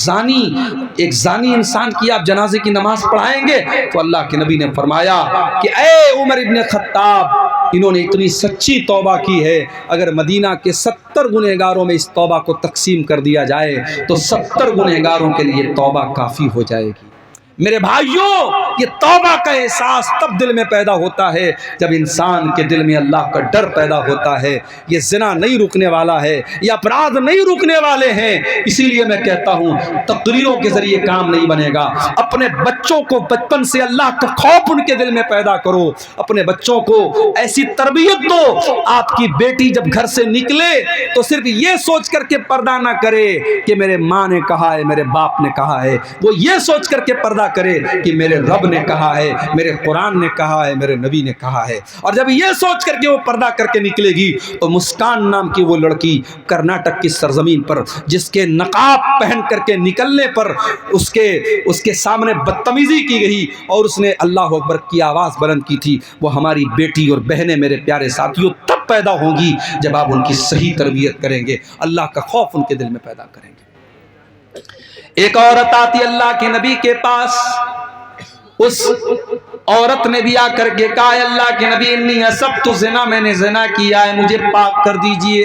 زانی انسان کی آپ جنازے کی نماز پڑھائیں گے؟ تو اللہ کے نبی نے فرمایا کہ اے عمر ابن خطاب، انہوں نے اتنی سچی توبہ کی ہے، اگر مدینہ کے 70 گنہگاروں میں اس توبہ کو تقسیم کر دیا جائے تو 70 گنہگاروں کے لیے توبہ کافی ہو جائے گی۔ میرے بھائیوں، یہ توبہ کا احساس تب دل میں پیدا ہوتا ہے جب انسان کے دل میں اللہ کا ڈر پیدا ہوتا ہے۔ یہ زنا نہیں رکنے والا ہے، یہ اپرادھ نہیں رکنے والے ہیں۔ اسی لیے میں کہتا ہوں تقریروں کے ذریعے کام نہیں بنے گا۔ اپنے بچوں کو بچپن سے اللہ کا خوف ان کے دل میں پیدا کرو، اپنے بچوں کو ایسی تربیت دو، آپ کی بیٹی جب گھر سے نکلے تو صرف یہ سوچ کر کے پردہ نہ کرے کہ میرے ماں نے کہا ہے، میرے باپ نے کہا ہے، وہ یہ سوچ کر کے پردہ کرے کہ میرے رب نے کہا ہے، میرے قرآن نے کہا ہے، میرے نبی نے کہا ہے۔ اور جب یہ سوچ کر کے وہ پردہ کر کے نکلے گی تو مسکان نام کی وہ لڑکی کرناٹک کی سرزمین پر جس کے نقاب پہن کر کے نکلنے پر اس کے سامنے بدتمیزی کی گئی اور اس نے اللہ اکبر کی آواز بلند کی تھی، وہ ہماری بیٹی اور بہنیں میرے پیارے ساتھیوں تب پیدا ہوں گی جب آپ ان کی صحیح تربیت کریں گے، اللہ کا خوف ان کے دل میں پیدا کریں گے۔ ایک عورت آتی اللہ کے نبی کے پاس، اس عورت نے بھی آ کر کے کہا اللہ کے نبی انی اصبت زنا، میں نے زنا کیا ہے، مجھے پاک کر دیجئے۔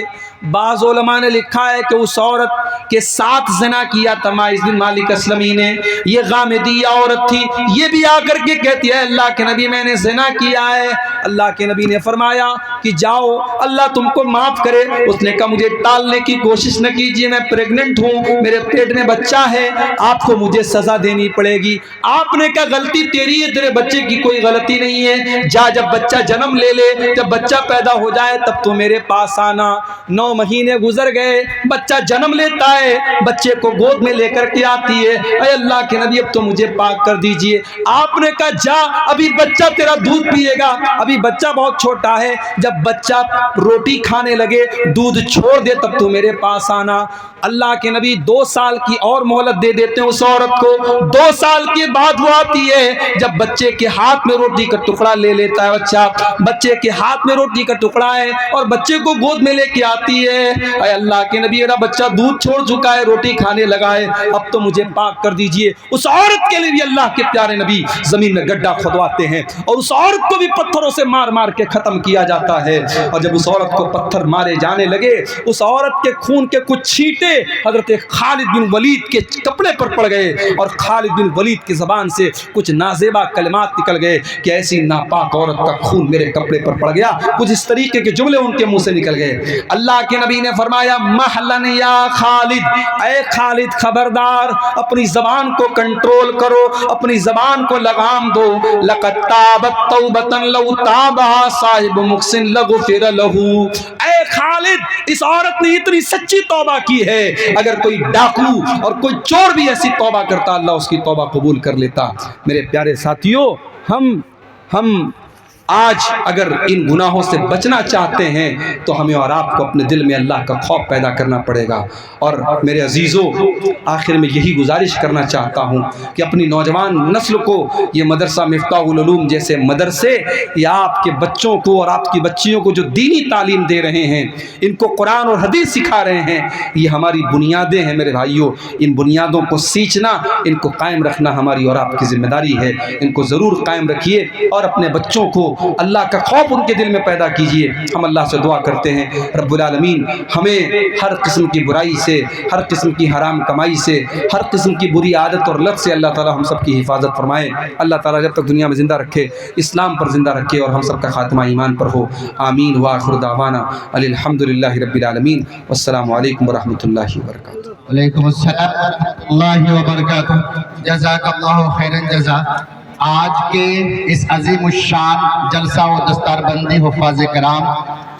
بعض علماء نے لکھا ہے کہ اس عورت کے ساتھ زنا کیا تھا مائز بن مالک اسلمی نے، یہ غامدیہ عورت تھی، یہ بھی آ کر کے کہتی ہے اللہ کے نبی میں نے زنا کیا ہے۔ اللہ کے نبی نے فرمایا کہ جاؤ اللہ تم کو معاف کرے۔ اس نے کہا مجھے ٹالنے کی کوشش نہ کیجیے، میں پریگننٹ ہوں، میرے پیٹ میں بچہ ہے، آپ کو مجھے سزا دینی پڑے گی۔ آپ نے کہا غلطی تیری ہے، تیرے بچے کی کوئی غلطی نہیں ہے، جا جب بچہ جنم لے لے، جب بچہ پیدا ہو جائے تب تو میرے پاس آنا۔ 9 مہینے گزر گئے، بچہ جنم لیتا ہے، بچے کو گود میں لے کر کے آتی ہے، اے اللہ کے نبی اب تو مجھے پاک کر دیجئے۔ آپ نے کہا جا ابھی بچہ تیرا دودھ پیے گا، ابھی بچہ بہت چھوٹا ہے، جب بچہ روٹی کھانے لگے دودھ چھوڑ دے تب تو میرے پاس آنا۔ اللہ کے نبی 2 سال کی اور مہلت دے دیتے ہیں اس عورت کو۔ 2 سال کے بعد وہ آتی ہے، جب بچے کے ہاتھ میں روٹی کا ٹکڑا لے لیتا ہے، بچے کے ہاتھ میں روٹی کا ٹکڑا ہے اور بچے کو گود میں لے کے آتی رہی ہے اے اللہ کے نبی میرا بچہ دودھ چھوڑ چکا ہے روٹی کھانے لگا ہے اب تو مجھے پاک کر دیجئے. اس عورت کے لیے بھی اللہ کے پیارے نبی زمین میں گڈھا کھدواتے ہیں اور اس عورت کو بھی پتھروں سے مار مار کے ختم کیا جاتا ہے. اور جب اس عورت کو پتھر مارے جانے لگے اس عورت کے خون کے کچھ چھینٹے حضرت خالد بن ولید کے کپڑے پر پڑ گئے اور خالد بن ولید کی زبان سے کچھ نازیبا کلمات نکل گئے کہ ایسی ناپاک عورت کا خون میرے کپڑے پر پڑ گیا. کچھ اس طریقے کے جملے ان کے منہ سے نکل گئے. اللہ کے نبی نے فرمایا مہلن یا خالد، اے خالد خبردار اپنی زبان کو کنٹرول کرو، اپنی زبان کو لگام دو. لقد تابت توبۃ لو تابها صاحب محسن لغفر له. اے خالد اس عورت نے اتنی سچی توبہ کی ہے اگر کوئی ڈاکو اور کوئی چور بھی ایسی توبہ کرتا اللہ اس کی توبہ قبول کر لیتا. میرے پیارے ساتھیوں ہم آج اگر ان گناہوں سے بچنا چاہتے ہیں تو ہمیں اور آپ کو اپنے دل میں اللہ کا خوف پیدا کرنا پڑے گا. اور میرے عزیزوں آخر میں یہی گزارش کرنا چاہتا ہوں کہ اپنی نوجوان نسل کو یہ مدرسہ مفتاح العلوم جیسے مدرسے یا آپ کے بچوں کو اور آپ کی بچیوں کو جو دینی تعلیم دے رہے ہیں ان کو قرآن اور حدیث سکھا رہے ہیں یہ ہماری بنیادیں ہیں میرے بھائیوں. ان بنیادوں کو سینچنا ان کو قائم رکھنا ہماری اور آپ کی ذمہ داری ہے. ان کو ضرور قائم رکھیے اور اپنے بچوں کو اللہ کا خوف ان کے دل میں پیدا کیجئے. ہم اللہ سے دعا کرتے ہیں رب العالمین ہمیں ہر قسم کی برائی سے، ہر قسم کی حرام کمائی سے، ہر قسم کی بری عادت اور لت سے اللہ تعالی ہم سب کی حفاظت فرمائے. اللہ تعالی جب تک دنیا میں زندہ رکھے اسلام پر زندہ رکھے اور ہم سب کا خاتمہ ایمان پر ہو. آمین. وآخر دعوانا الحمدللہ رب العالمین. والسلام علیکم ورحمۃ اللہ وبرکاتہ. وعلیکم السلام ورحمۃ اللہ وبرکاتہ. جزاک اللہ خیرا جزا. آج کے اس عظیم الشان جلسہ و دستار بندی حفاظ کرام